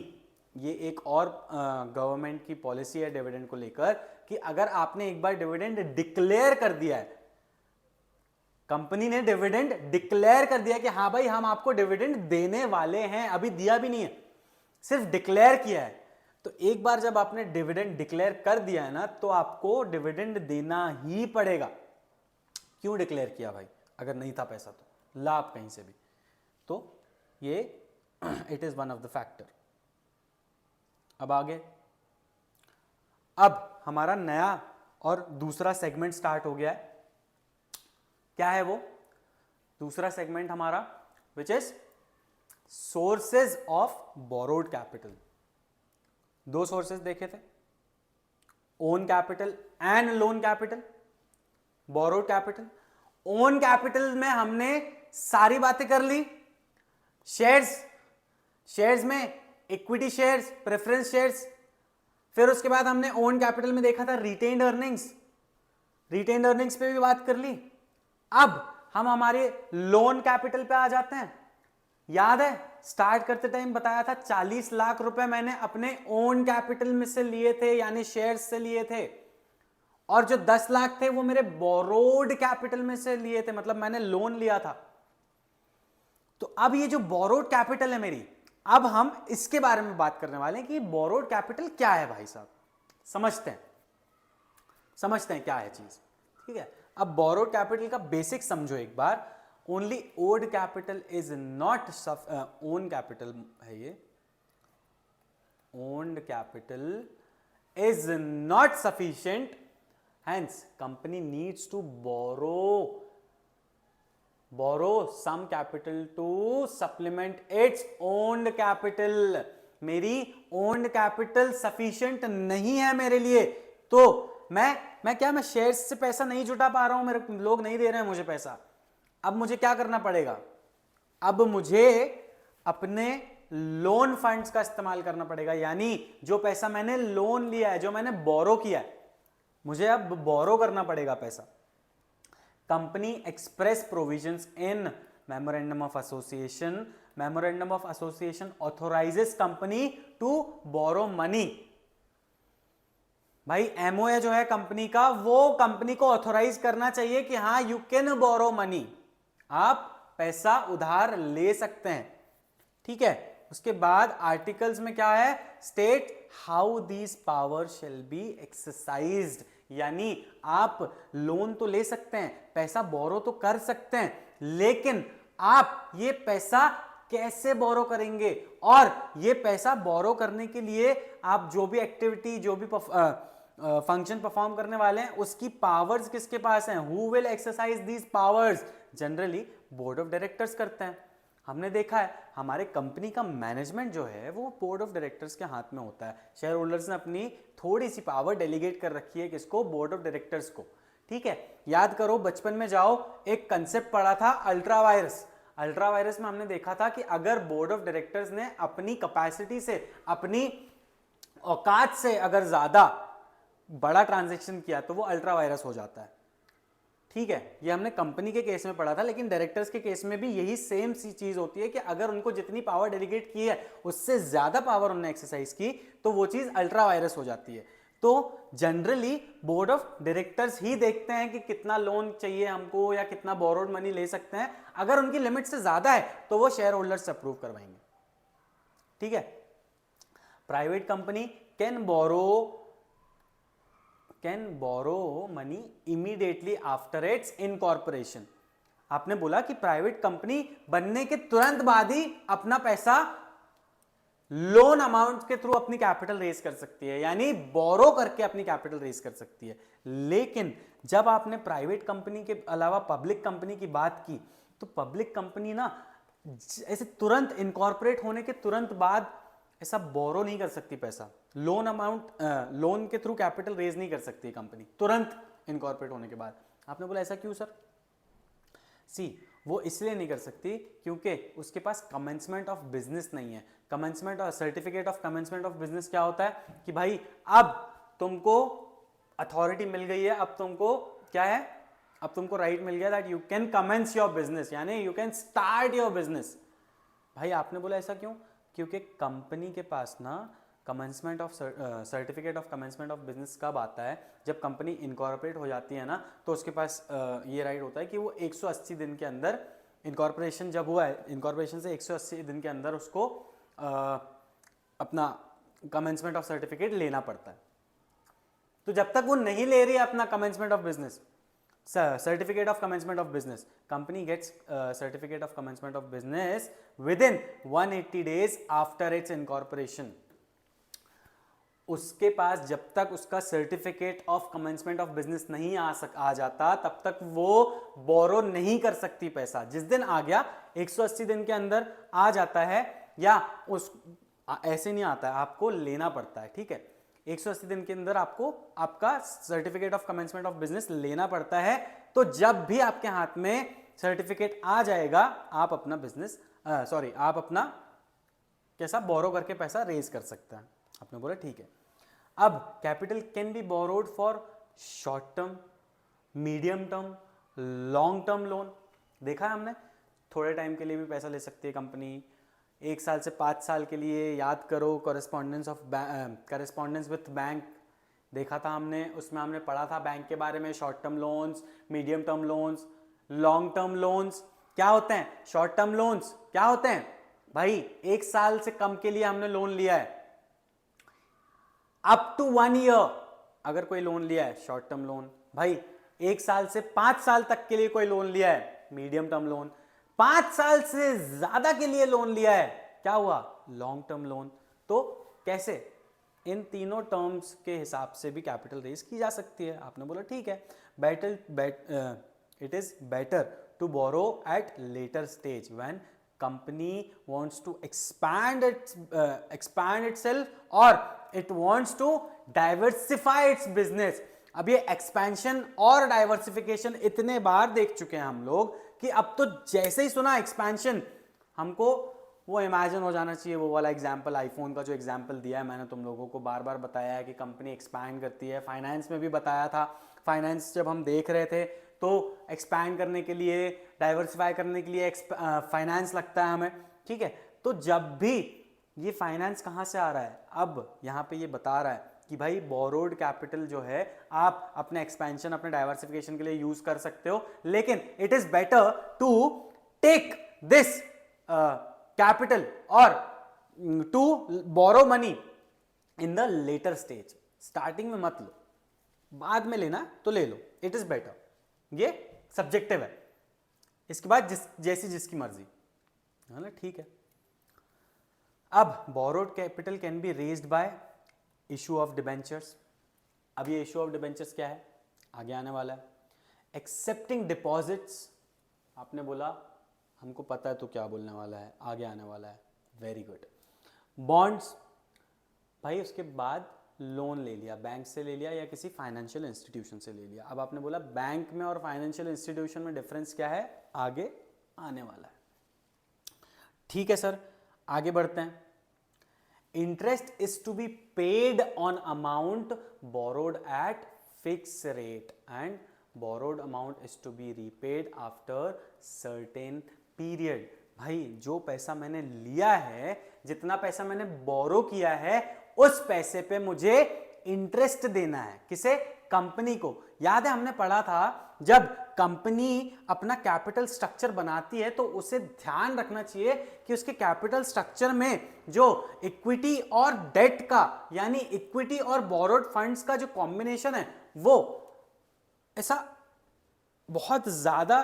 ये एक और गवर्नमेंट की पॉलिसी है डिविडेंड को लेकर कि अगर आपने एक बार डिविडेंड डिक्लेयर कर दिया है, कंपनी ने डिविडेंड डिक्लेयर कर दिया कि हाँ भाई हम आपको डिविडेंड देने वाले हैं, अभी दिया भी नहीं है, सिर्फ डिक्लेयर किया है, तो एक बार जब आपने डिविडेंड डिक्लेयर कर दिया है ना, तो आपको डिविडेंड देना ही पड़ेगा। क्यों डिक्लेयर किया भाई, अगर नहीं था पैसा तो लाभ कहीं से भी, तो ये it is one of the factor. अब आगे, अब हमारा नया और दूसरा सेगमेंट स्टार्ट हो गया है। क्या है वो दूसरा सेगमेंट हमारा, which is sources of borrowed capital. दो सोर्सेज देखे थे, own capital and loan capital. Borrowed capital, own capital में हमने सारी बातें कर ली, शेयर्स में इक्विटी शेयर्स, प्रेफरेंस शेयर्स, फिर उसके बाद हमने ओन कैपिटल में देखा था रिटेन्ड अर्निंग्स पे भी बात कर ली। अब हम हमारे लोन कैपिटल पे आ जाते हैं। याद है स्टार्ट करते टाइम बताया था 40 लाख रुपए मैंने अपने ओन कैपिटल में से लिए थे, यानी शेयर्स से लिए थे, और जो 10 लाख थे वो मेरे बोरोड कैपिटल में से लिए थे, मतलब मैंने लोन लिया था। तो अब ये जो बोरोड कैपिटल है मेरी, अब हम इसके बारे में बात करने वाले हैं कि बोरोड कैपिटल क्या है भाई साहब। समझते हैं क्या है चीज, ठीक है। अब बोरोड कैपिटल का बेसिक समझो एक बार। Only owned capital is not own capital है ये, owned capital is not sufficient, hence company needs to borrow some capital to supplement its owned capital। मेरी owned capital sufficient नहीं है मेरे लिए, तो मैं शेयर्स से पैसा नहीं जुटा पा रहा हूं, मेरे लोग नहीं दे रहे हैं मुझे पैसा। अब मुझे क्या करना पड़ेगा, अब मुझे अपने लोन फंड्स का इस्तेमाल करना पड़ेगा, यानी जो पैसा मैंने लोन लिया है, जो मैंने बोरो किया है, मुझे अब बोरो करना पड़ेगा पैसा। Company express provisions in memorandum of association, memorandum of association authorises company to borrow money. भाई एमओए जो है कंपनी का, वो कंपनी को ऑथोराइज करना चाहिए कि हाँ यू कैन बोरो मनी, आप पैसा उधार ले सकते हैं, ठीक है। उसके बाद आर्टिकल्स में क्या है, state how these power shall be exercised, यानी आप लोन तो ले सकते हैं, पैसा बोरो तो कर सकते हैं, लेकिन आप ये पैसा कैसे बोरो करेंगे, और ये पैसा बोरो करने के लिए आप जो भी एक्टिविटी, जो भी फंक्शन परफॉर्म करने वाले हैं, उसकी पावर्स किसके पास हैं, who will exercise these powers, generally board of directors करते हैं। हमने देखा है हमारे कंपनी का मैनेजमेंट जो है वो बोर्ड ऑफ डायरेक्टर्स के हाथ में होता है। शेयर होल्डर्स ने अपनी थोड़ी सी पावर डेलीगेट कर रखी है, किसको, बोर्ड ऑफ डायरेक्टर्स को, ठीक है। याद करो बचपन में जाओ, एक कंसेप्ट पढ़ा था अल्ट्रा वायरस। अल्ट्रा वायरस में हमने देखा था कि अगर बोर्ड ऑफ डायरेक्टर्स ने अपनी कैपेसिटी से, अपनी औकात से अगर ज्यादा बड़ा ट्रांजैक्शन किया तो वो अल्ट्रा वायरस हो जाता है, ठीक है। ये हमने कंपनी के केस में पढ़ा था, लेकिन डायरेक्टर्स के केस में भी यही सेम सी चीज होती है कि अगर उनको जितनी पावर डेलीगेट की है उससे ज्यादा पावर उन्होंने एक्सरसाइज की तो वो चीज अल्ट्रा वायरस हो जाती है। तो जनरली बोर्ड ऑफ डायरेक्टर्स ही देखते हैं कि कितना लोन चाहिए हमको या कितना बोरोड मनी ले सकते हैं, अगर उनकी लिमिट से ज्यादा है तो वो शेयर होल्डर्स से अप्रूव करवाएंगे, ठीक है। Private company can borrow money immediately after its incorporation। आपने बोला कि प्राइवेट कंपनी बनने के तुरंत बाद ही अपना पैसा लोन अमाउंट के थ्रू अपनी कैपिटल रेज कर सकती है, यानी बोरो करके अपनी कैपिटल रेज कर सकती है। लेकिन जब आपने प्राइवेट कंपनी के अलावा पब्लिक कंपनी की बात की, तो पब्लिक कंपनी ना ऐसे तुरंत इनकॉर्पोरेट होने के तुरंत बाद ऐसा बोरो नहीं कर सकती पैसा, लोन अमाउंट, लोन के थ्रू कैपिटल रेज नहीं कर सकती कंपनी तुरंत इनकॉर्पोरेट होने के बाद। आपने बोला ऐसा क्यों सर? वो इसलिए नहीं कर सकती क्योंकि उसके पास कमेंसमेंट ऑफ बिजनेस नहीं है। कमेंसमेंट और certificate of commencement of business क्या होता है कि भाई अब तुमको अथॉरिटी मिल गई है, अब तुमको क्या है, अब तुमको राइट मिल गया that you can commence your business, यानी you can start your business. भाई आपने बोला ऐसा क्यों? क्योंकि कंपनी के पास ना commencement of certificate of commencement of business कब आता है, जब कंपनी इनकॉर्पोरेट हो जाती है ना, तो उसके पास ये राइट होता है कि वो 180 दिन के अंदर, इनकॉर्पोरेशन जब हुआ है, इनकॉर्पोरेशन से 180 दिन के अंदर उसको अपना कमेंसमेंट ऑफ सर्टिफिकेट लेना पड़ता है। तो जब तक वो नहीं ले रही है अपना commencement of business, certificate of commencement of business, company gets certificate of commencement of business within 180 days after its incorporation। उसके पास जब तक उसका certificate of commencement of business नहीं आ जाता तब तक वो बोरो नहीं कर सकती पैसा। जिस दिन आ गया 180 दिन के अंदर आ जाता है, या उस ऐसे नहीं आता है, आपको लेना पड़ता है, ठीक है। 180 दिन के अंदर आपको आपका certificate of commencement of business लेना पड़ता है। तो जब भी आपके हाथ में सर्टिफिकेट आ जाएगा, आप अपना बिजनेस आप अपना कैसा बोरो करके पैसा रेज कर सकते हैं। आपने बोला ठीक है। अब capital can be borrowed for short term, medium term, long term loan. देखा है हमने, थोड़े टाइम के लिए भी पैसा ले सकती है कंपनी, 1 साल से 5 साल के लिए। याद करो करेस्पॉन्डेंस विथ बैंक देखा था हमने, उसमें हमने पढ़ा था बैंक के बारे में, short term loans, medium term loans, long term loans क्या होते हैं। शॉर्ट टर्म लोन्स क्या होते हैं भाई, 1 साल से कम के लिए हमने लोन लिया है, अप टू 1 ईयर अगर कोई लोन लिया है शॉर्ट टर्म लोन। भाई 1 साल से 5 साल तक के लिए कोई लोन लिया है मीडियम टर्म लोन, 5 साल से ज्यादा के लिए लोन लिया है क्या हुआ, लॉन्ग टर्म लोन। तो कैसे, इन तीनों टर्म्स के हिसाब से भी कैपिटल रेज की जा सकती है। आपने बोला ठीक है, it is better to borrow at later stage when company wants to expand itself or it wants to diversify its business। अब ये एक्सपेंशन और डाइवर्सिफिकेशन इतने बार देख चुके हैं हम लोग कि अब तो जैसे ही सुना एक्सपेंशन हमको वो इमेजिन हो जाना चाहिए, वो वाला एग्जाम्पल, आईफोन का जो एग्जाम्पल दिया है मैंने तुम लोगों को बार बार बताया है कि कंपनी एक्सपैंड करती है। फाइनेंस में भी बताया था, फाइनेंस जब हम देख रहे थे तो एक्सपैंड करने के लिए, डाइवर्सिफाई करने के लिए फाइनेंस लगता है हमें, ठीक है। तो जब भी ये फाइनेंस कहाँ से आ रहा है, अब यहाँ पे ये बता रहा है कि भाई बोरोड कैपिटल जो है आप अपने एक्सपेंशन, अपने डाइवर्सिफिकेशन के लिए यूज कर सकते हो, लेकिन it is better to take this capital और to borrow money in the later stage. Starting में मत लो, बाद में लेना तो ले लो, इट इज बेटर। ये सब्जेक्टिव है, इसके बाद जैसी जिसकी मर्जी है ना, ठीक है। अब borrowed capital can be raised bye issue of debentures. अब ये इशू ऑफ डिबेंचर्स क्या है, आगे आने वाला है। एक्सेप्टिंग डिपॉजिट्स, आपने बोला हमको पता है तो क्या बोलने वाला है, आगे आने वाला है, वेरी गुड। बॉन्ड्स, भाई उसके बाद लोन ले लिया, बैंक से ले लिया या किसी फाइनेंशियल इंस्टीट्यूशन से ले लिया। अब आपने बोला बैंक में और फाइनेंशियल इंस्टीट्यूशन में डिफरेंस क्या है, आगे आने वाला है, ठीक है सर। आगे बढ़ते हैं। Interest is to be paid on amount borrowed at fix rate and borrowed amount is to be repaid after certain period. भाई जो पैसा मैंने लिया है, जितना पैसा मैंने बोरो किया है, उस पैसे पे मुझे इंटरेस्ट देना है। किसे, कंपनी को। याद है हमने पढ़ा था, जब कंपनी अपना कैपिटल स्ट्रक्चर बनाती है तो उसे ध्यान रखना चाहिए कि उसके कैपिटल स्ट्रक्चर में जो इक्विटी और डेट का, यानी इक्विटी और बोरोड फंड्स का जो कॉम्बिनेशन है, वो ऐसा बहुत ज्यादा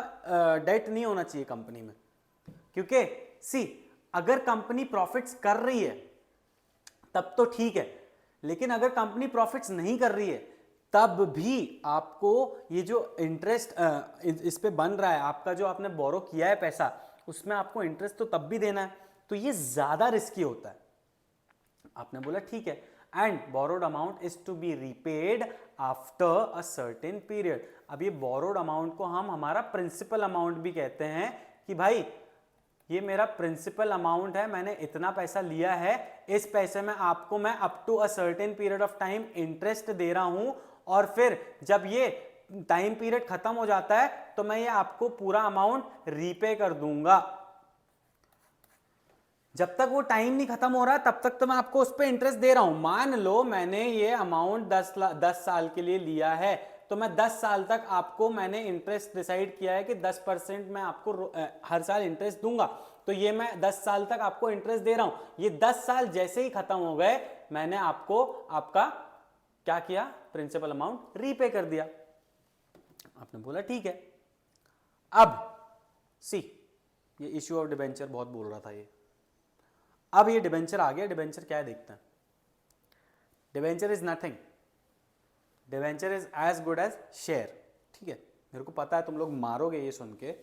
डेट नहीं होना चाहिए कंपनी में। क्योंकि सी, अगर कंपनी प्रॉफिट्स कर रही है तब तो ठीक है, लेकिन अगर कंपनी प्रॉफिट्स नहीं कर रही है तब भी आपको ये जो इंटरेस्ट इस पे बन रहा है, आपका जो आपने बोरो किया है पैसा, उसमें आपको इंटरेस्ट तो तब भी देना है, तो ये ज्यादा रिस्की होता है। आपने बोला ठीक है, and borrowed amount is to be repaid after a certain period. अब ये बोरोड अमाउंट को हम हमारा प्रिंसिपल अमाउंट भी कहते हैं कि भाई ये मेरा प्रिंसिपल अमाउंट है, मैंने इतना पैसा लिया है, इस पैसे में आपको मैं up to a certain period of time interest दे रहा हूं, और फिर जब ये टाइम पीरियड खत्म हो जाता है तो मैं ये आपको पूरा अमाउंट रीपे कर दूंगा। जब तक वो टाइम नहीं खत्म हो रहा तब तक तो मैं आपको उस पर इंटरेस्ट दे रहा हूं। मान लो मैंने ये अमाउंट 10 साल के लिए लिया है, तो मैं 10 साल तक आपको, मैंने इंटरेस्ट डिसाइड किया है कि 10% मैं आपको हर साल इंटरेस्ट दूंगा, तो ये मैं 10 साल तक आपको इंटरेस्ट दे रहा हूं। ये 10 साल जैसे ही खत्म हो गए, मैंने आपको आपका क्या किया, प्रिंसिपल अमाउंट रीपे कर दिया। आपने बोला ठीक है। अब सी, ये इश्यू ऑफ डिबेंचर बहुत बोल रहा था ये, अब ये डिबेंचर आ गया। डिबेंचर क्या है देखते हैं। Debenture is nothing, debenture is as good as share, ठीक है। मेरे को पता है तुम लोग मारोगे ये सुन के,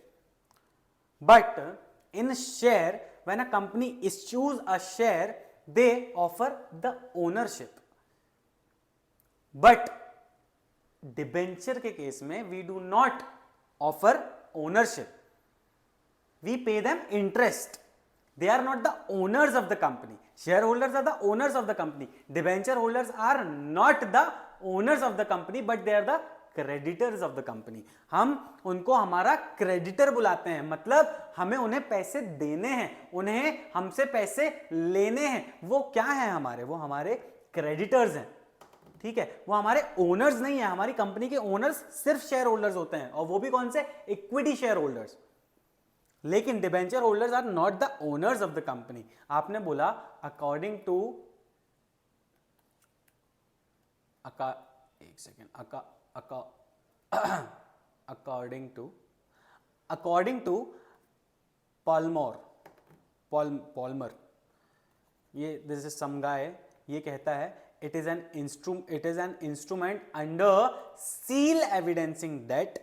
but in share when a company issues a share they offer the ownership, but debenture के केस में we do not offer ownership, we pay them interest. They are not the owners of the company. Shareholders are the owners of the company. Debenture holders are not the owners of the company, but they are the creditors of the company. हम उनको हमारा creditor बुलाते हैं, मतलब हमें उन्हें पैसे देने हैं, उन्हें हमसे पैसे लेने हैं। वो क्या है हमारे? वो हमारे क्रेडिटर्स हैं, ठीक है। वो हमारे ओनर्स नहीं है। हमारी कंपनी के ओनर्स सिर्फ शेयर होल्डर्स होते हैं, और वो भी कौन से? Equity share holders. लेकिन debenture holders are not the owners of the company. आपने बोला अकॉर्डिंग टू, एक सेकेंड, अकॉर्डिंग टू पॉलमर, ये दिस इज सम गाय, ये कहता है it is an instrument under seal evidencing debt,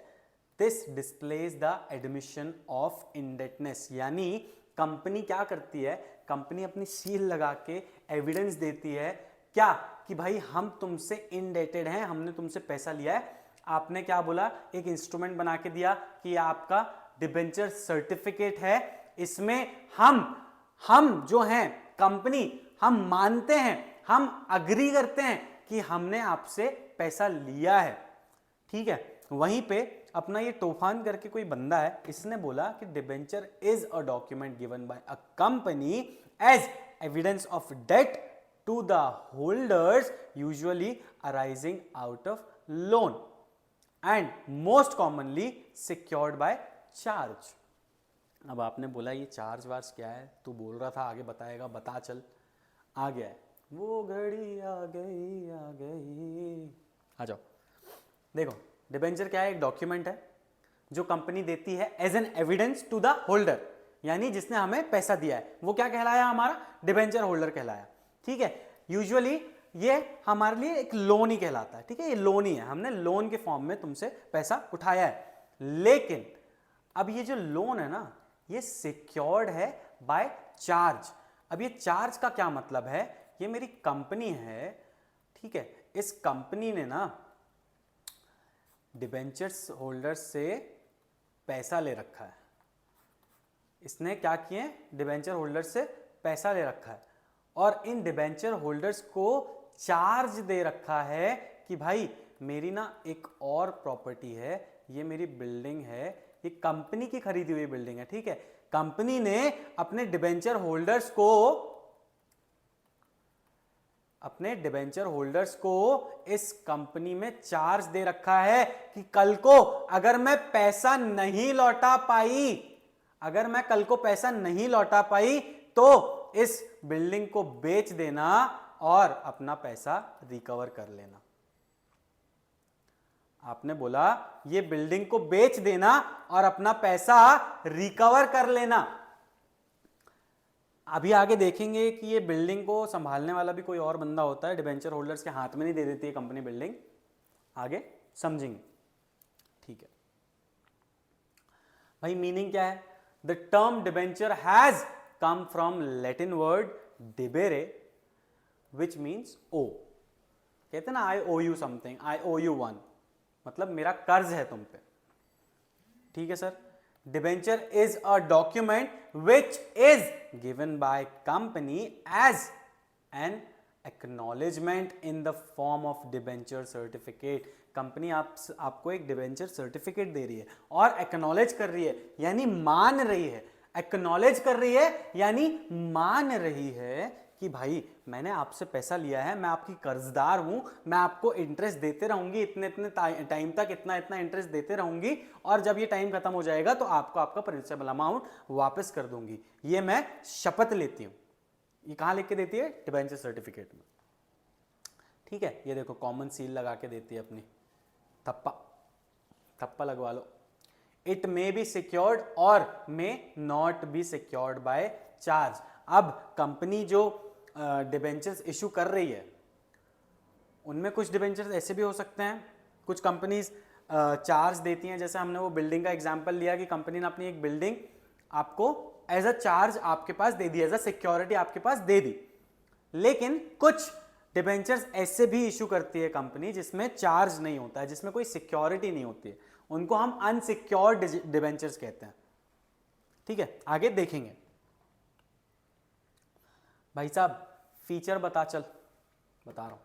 this displays the admission of indebtedness. यानी company क्या करती है? कंपनी अपनी सील लगा के एविडेंस देती है क्या? कि भाई हम तुमसे इंडेटेड हैं, हमने तुमसे पैसा लिया है। आपने क्या बोला? एक इंस्ट्रूमेंट बना के दिया कि आपका डिबेंचर सर्टिफिकेट है, इसमें हम जो हैं कंपनी, हम मानते हैं, हम अग्री करते हैं कि हमने आपसे पैसा लिया है, ठीक है। वहीं पे अपना ये तूफान करके कोई बंदा है, इसने बोला कि debenture is a document given by a company as evidence of debt to the holders usually arising out of loan and most commonly secured by charge। अब आपने बोला ये चार्ज वार्ज क्या है? तू बोल रहा था आगे बताएगा, बता चल। आ गया है, वो घड़ी आ गई। आ जाओ, देखो डिबेंचर क्या है? एक डॉक्यूमेंट है जो कंपनी देती है as an evidence to the holder, यानी जिसने हमें पैसा दिया है वो क्या कहलाया? हमारा डिबेंचर होल्डर कहलाया, ठीक है। यूजुअली ये हमारे लिए एक लोन ही कहलाता है, ठीक है। ये लोन ही है, हमने लोन के फॉर्म में तुमसे पैसा उठाया है। लेकिन अब ये जो लोन है ना, ये सिक्योर्ड है बाय चार्ज। अब ये चार्ज का क्या मतलब है? ये मेरी कंपनी है, ठीक है। इस कंपनी ने ना डिबेंचर्स होल्डर से पैसा ले रखा है। इसने क्या किए? डिबेंचर होल्डर से पैसा ले रखा है और इन डिबेंचर होल्डर्स को चार्ज दे रखा है कि भाई मेरी ना एक और प्रॉपर्टी है, ये मेरी बिल्डिंग है, ये कंपनी की खरीदी हुई बिल्डिंग है, ठीक है। कंपनी ने अपने डिबेंचर होल्डर्स को इस कंपनी में चार्ज दे रखा है कि कल को अगर मैं पैसा नहीं लौटा पाई, तो इस बिल्डिंग को बेच देना और अपना पैसा रिकवर कर लेना। आपने बोला ये बिल्डिंग को बेच देना और अपना पैसा रिकवर कर लेना। अभी आगे देखेंगे कि ये बिल्डिंग को संभालने वाला भी कोई और बंदा होता है, डिबेंचर होल्डर्स के हाथ में नहीं दे देती है कंपनी बिल्डिंग, आगे समझेंगे, ठीक है भाई। मीनिंग क्या है? The term debenture has come from Latin word debere which means owe। कहते हैं ना I owe you something, I owe you one, मतलब मेरा कर्ज है तुम पे, ठीक है sir. Debenture is a document which is given by company as an acknowledgement in the form of debenture certificate। Company आपको एक डिबेंचर सर्टिफिकेट दे रही है और एक्नॉलेज कर रही है, यानी मान रही है। एक्नॉलेज कर रही है यानी मान रही है कि भाई मैंने आपसे पैसा लिया है, मैं आपकी कर्जदार हूं, मैं आपको इंटरेस्ट देते रहूंगी, इतने इतने टाइम तक इतना इतना इंटरेस्ट देते रहूंगी, और जब ये टाइम खत्म हो जाएगा तो आपको आपका प्रिंसिपल अमाउंट वापस कर दूंगी। ये मैं शपथ लेती हूं। ये कहां लिख के देती है? डिबेंचर सर्टिफिकेट में, ठीक है। ये देखो कॉमन सील लगा के देती है अपनी, थप्पा लगवा लो। इट मे बी सिक्योर्ड और may not be secured by charge. अब कंपनी जो डिबेंचर्स इशू कर रही है उनमें कुछ डिबेंचर्स ऐसे भी हो सकते हैं, कुछ कंपनीज चार्ज देती हैं, जैसे हमने वो बिल्डिंग का एग्जांपल लिया कि कंपनी ने अपनी एक बिल्डिंग आपको एज अ चार्ज आपके पास दे दी, एज अ सिक्योरिटी आपके पास दे दी। लेकिन कुछ डिबेंचर्स ऐसे भी इशू करती है कंपनी जिसमें चार्ज नहीं होता है, जिसमें कोई सिक्योरिटी नहीं होती है, उनको हम अनसिक्योर्ड डिबेंचर्स कहते हैं, ठीक है। आगे देखेंगे। भाई साहब फीचर बता रहा हूं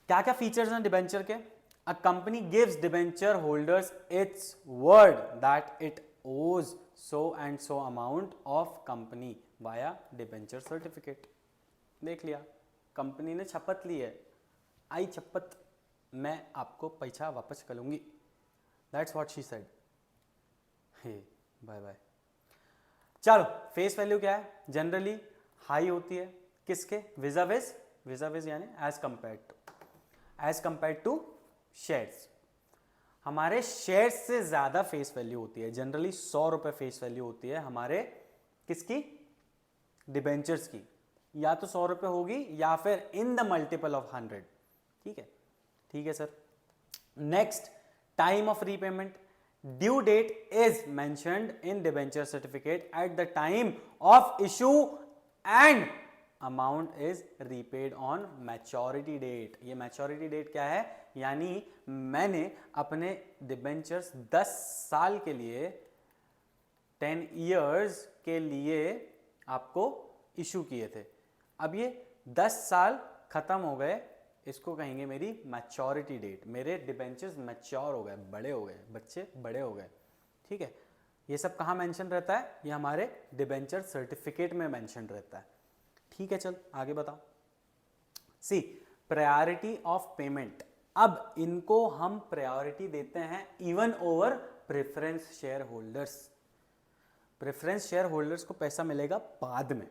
क्या क्या फीचर्स हैं डिबेंचर के। A company gives debenture holders its word that it owes so and so amount of company via debenture certificate. देख लिया, कंपनी ने शपथ ली है, आई शपथ, मैं आपको पैसा वापस कर लूंगी. That's what she said. Hey bye bye. चलो, फेस वैल्यू क्या है? जनरली हाई होती है किसके? विजाविज, विजाविज यानी एज कंपेयर्ड टू शेयर्स. हमारे शेयर्स से ज्यादा फेस वैल्यू होती है. जनरली 100 रुपए फेस वैल्यू होती है हमारे किसकी? डिबेंचर्स की. या तो 100 रुपए होगी या फिर इन द मल्टीपल ऑफ 100. ठीक है, ठीक है sir. Next, time of repayment. Due date is mentioned in debenture certificate at the time of issue and amount is repaid on maturity date. ये मैच्योरिटी डेट क्या है? यानी मैंने अपने डिबेंचर्स 10 साल के लिए, 10 इयर्स के लिए आपको इशू किए थे. अब ये 10 साल खत्म हो गए, इसको कहेंगे मेरी मैच्योरिटी डेट. मेरे डिबेंचर्स मैच्योर हो गए, बड़े हो गए, बच्चे बड़े हो गए. ठीक है, ये सब कहाँ मेंशन रहता है? ये हमारे डिबेंचर सर्टिफिकेट में मेंशन रहता है. ठीक है, चल आगे बताओ. सी, प्रायोरिटी ऑफ पेमेंट. अब इनको हम प्रायोरिटी देते हैं even over preference share holders. Preference share holders को पैसा मिलेगा बाद में,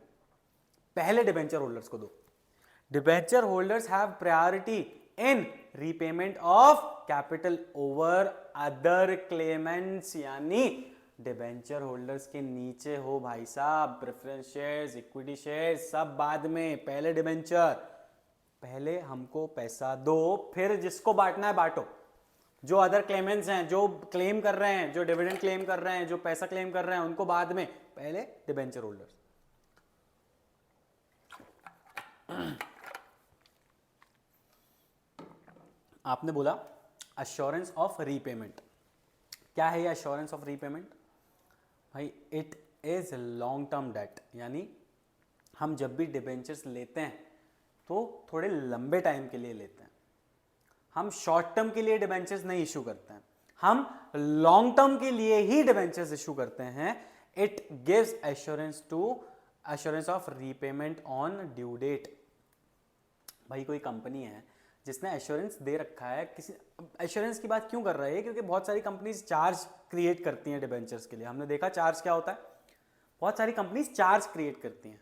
पहले डिबेंचर होल्डर्स को दो. Debenture holders have priority in repayment of capital over other Clements. यानी डिबेंचर होल्डर्स के नीचे हो भाई साहब, प्रेफरेंस शेयर्स, इक्विटी शेयर्स सब बाद में, पहले डिबेंचर. पहले हमको पैसा दो, फिर जिसको बांटना है बांटो. जो अदर क्लेमेंट्स हैं, जो क्लेम कर रहे हैं, जो डिविडेंड क्लेम कर रहे हैं, जो पैसा क्लेम कर रहे हैं, उनको बाद में, पहले डिबेंचर होल्डर्स. आपने बोला अश्योरेंस ऑफ रीपेमेंट. क्या है ये अश्योरेंस ऑफ रीपेमेंट? भाई it is long term debt. यानी हम जब भी डिबेंचर्स लेते हैं तो थोड़े लंबे टाइम के लिए लेते हैं. हम शॉर्ट टर्म के लिए डिबेंचर्स नहीं इशू करते हैं, हम लॉन्ग टर्म के लिए ही डिबेंचर्स इशू करते हैं. It gives assurance of repayment on due date. भाई कोई कंपनी है जिसने एश्योरेंस दे रखा है, किसी एश्योरेंस की बात क्यों कर रहा है? क्योंकि बहुत सारी कंपनीज चार्ज क्रिएट करती हैं डिबेंचर्स के लिए. हमने देखा चार्ज क्या होता है. बहुत सारी कंपनीज चार्ज क्रिएट करती हैं,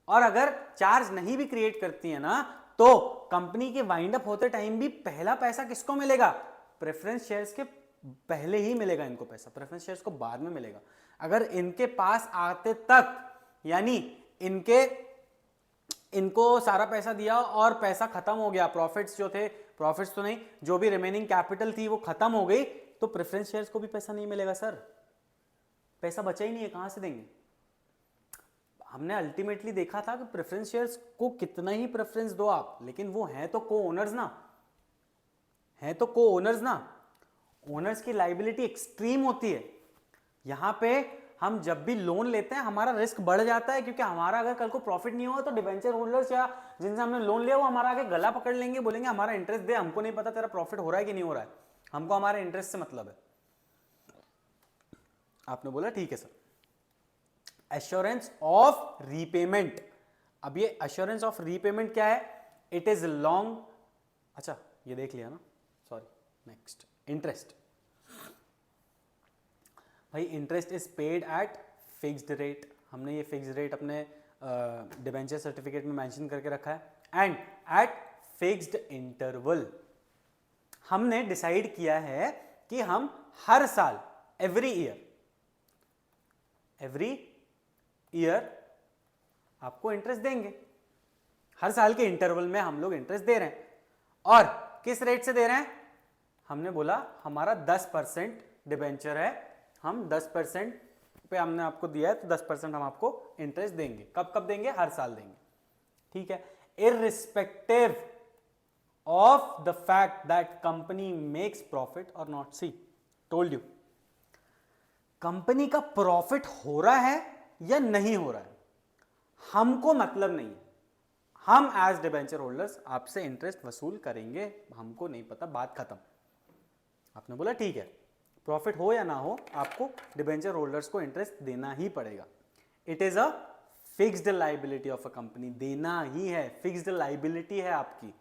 और अगर चार्ज नहीं भी क्रिएट करती है ना, तो कंपनी के वाइंड अप होते टाइम भी पहला पैसा किसको मिलेगा? प्रेफरेंस शेयर्स के पहले ही मिलेगा इनको पैसा, प्रेफरेंस शेयर्स को बाद में मिलेगा. अगर इनके पास आते तक, यानी इनको सारा पैसा दिया और पैसा खत्म हो गया, प्रॉफिट्स जो थे, प्रॉफिट्स तो नहीं, जो भी रिमेनिंग कैपिटल थी वो खत्म हो गई, तो प्रेफरेंस शेयर्स को भी पैसा नहीं मिलेगा. सर पैसा बचा ही नहीं है, कहां से देंगे? हमने अल्टीमेटली देखा था कि प्रेफरेंस शेयर्स को कितना ही प्रेफरेंस दो आप, लेकिन वो हैं तो को ओनर्स ना, हैं तो को ओनर्स ना. ओनर्स की लाइबिलिटी एक्सट्रीम होती है. यहां पे हम जब भी लोन लेते हैं हमारा रिस्क बढ़ जाता है, क्योंकि हमारा अगर कल को प्रॉफिट नहीं हुआ तो डिबेंचर होल्डर्स या जिनसे हमने लोन लिया वो हमारा आगे गला पकड़ लेंगे, बोलेंगे हमारा इंटरेस्ट दे, हमको नहीं पता तेरा प्रॉफिट हो रहा है कि नहीं हो रहा है, हमको हमारे इंटरेस्ट से मतलब है. आपने बोला ठीक है सर. Assurance of repayment. अब ये एश्योरेंस ऑफ रीपेमेंट क्या है? इट इज लॉन्ग, अच्छा ये देख लिया ना, सॉरी. Next, interest. भाई interest is paid at fixed rate. हमने ये फिक्स्ड रेट अपने डिबेंचर सर्टिफिकेट में मेंशन करके रखा है. And at fixed interval. हमने डिसाइड किया है कि हम हर साल, एवरी ईयर आपको इंटरेस्ट देंगे. हर साल के इंटरवल में हम लोग इंटरेस्ट दे रहे हैं. और किस रेट से दे रहे हैं? हमने बोला हमारा 10% डिबेंचर है, हम 10% पे हमने आपको दिया है, तो 10% हम आपको इंटरेस्ट देंगे. कब कब देंगे? हर साल देंगे. ठीक है. Irrespective of the fact that company makes profit और not. See, told you, company का प्रॉफिट हो रहा है या नहीं हो रहा है हमको मतलब नहीं है. हम एज डिबेंचर होल्डर्स आपसे इंटरेस्ट वसूल करेंगे, हमको नहीं पता, बात खत्म। आपने बोला ठीक है, प्रॉफिट हो या ना हो आपको डिबेंचर होल्डर्स को इंटरेस्ट देना ही पड़ेगा। It is a fixed liability of a company, देना ही है, फिक्स्ड लाइबिलिटी है आपकी।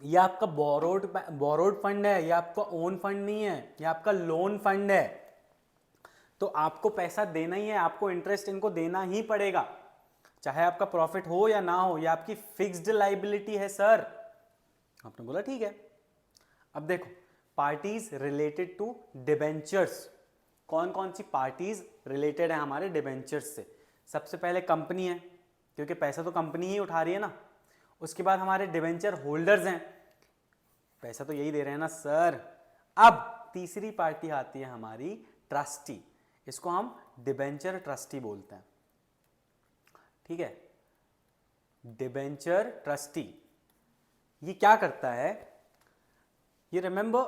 ये आपका बोरोड फंड है, ये आपका ओन फंड नहीं है, ये आपका लोन फंड है। तो आपको पैसा देना ही है, आपको इंटरेस्ट इनको देना ही पड़ेगा, चाहे आपका प्रॉफिट हो या ना हो, ये आपकी फिक्स्ड लाइबिलिटी है सर। आपने बोला ठीक है। अब देखो पार्टीज रिलेटेड टू डिबेंचर्स, कौन कौन सी पार्टीज रिलेटेड है हमारे डिबेंचर्स से। सबसे पहले कंपनी है, क्योंकि पैसा तो कंपनी ही उठा रही है ना। उसके बाद हमारे डिबेंचर होल्डर्स हैं, पैसा तो यही दे रहे हैं ना सर। अब तीसरी पार्टी आती है हमारी ट्रस्टी, इसको हम डिबेंचर ट्रस्टी बोलते हैं, ठीक है। डिबेंचर ट्रस्टी ये क्या करता है, ये रिमेंबर,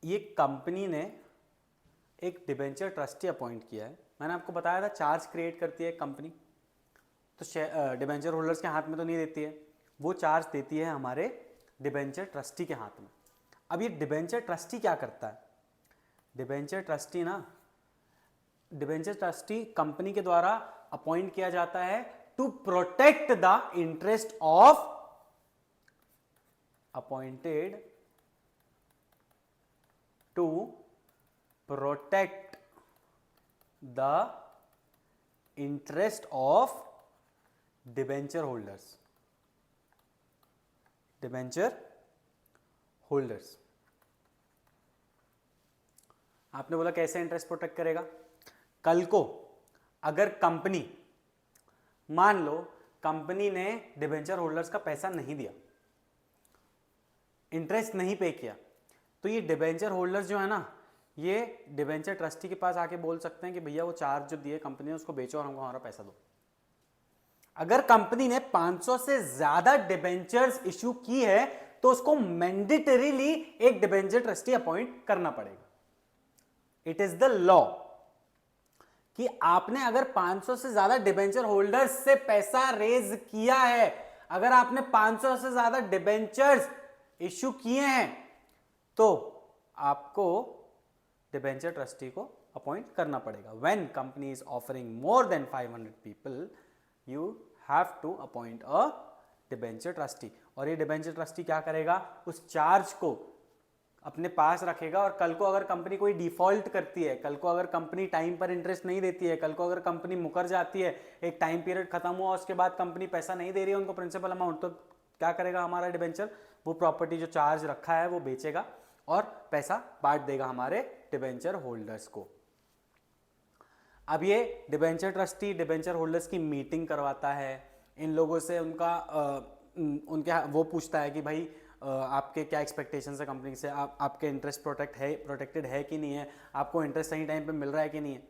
ये कंपनी ने एक डिबेंचर ट्रस्टी अपॉइंट किया है। मैंने आपको बताया था चार्ज क्रिएट करती है कंपनी, तो डिबेंचर होल्डर्स के हाथ में तो नहीं देती है, वो चार्ज देती है हमारे डिबेंचर ट्रस्टी के हाथ में। अब ये डिबेंचर ट्रस्टी क्या करता है, डिबेंचर ट्रस्टी कंपनी के द्वारा अपॉइंट किया जाता है to protect the interest of appointed to protect the interest of debenture holders, debenture holders. आपने बोला कैसे इंटरेस्ट प्रोटेक्ट करेगा, कल को अगर कंपनी, मान लो कंपनी ने डिबेंचर होल्डर्स का पैसा नहीं दिया, इंटरेस्ट नहीं पे किया, तो ये डिबेंचर होल्डर्स जो है ना, ये डिबेंचर ट्रस्टी के पास आके बोल सकते हैं कि भैया वो चार्ज जो दिए कंपनी ने उसको बेचो और हमको हमारा पैसा दो। अगर कंपनी ने 500 से ज्यादा डिबेंचर्स इश्यू की है तो उसको मैंडेटरीली एक डिबेंचर ट्रस्टी अपॉइंट करना पड़ेगा। इट इज द लॉ कि आपने अगर 500 से ज्यादा डिबेंचर होल्डर्स से पैसा रेज किया है, अगर आपने 500 से ज्यादा डिबेंचर्स इश्यू किए हैं, तो आपको डिबेंचर ट्रस्टी को अपॉइंट करना पड़ेगा। When company is offering more than 500 people, you have to appoint a debenture trustee. और ये डिबेंचर ट्रस्टी क्या करेगा, उस चार्ज को अपने पास रखेगा, और कल को अगर कंपनी कोई डिफॉल्ट करती है, कल को अगर कंपनी टाइम पर इंटरेस्ट नहीं देती है, कल को अगर कंपनी मुकर जाती है, एक टाइम पीरियड खत्म हुआ उसके बाद कंपनी पैसा नहीं दे रही है उनको प्रिंसिपल अमाउंट, तो क्या करेगा हमारा डिबेंचर, वो प्रॉपर्टी जो चार्ज रखा है वो बेचेगा और पैसा बांट देगा हमारे डिबेंचर होल्डर्स को। अब ये डिबेंचर ट्रस्टी डिबेंचर होल्डर्स की मीटिंग करवाता है, इन लोगों से उनके वो पूछता है कि भाई आपके क्या एक्सपेक्टेशंस है कंपनी से, आपके इंटरेस्ट प्रोटेक्टेड है कि नहीं है, आपको इंटरेस्ट सही टाइम पे मिल रहा है कि नहीं है।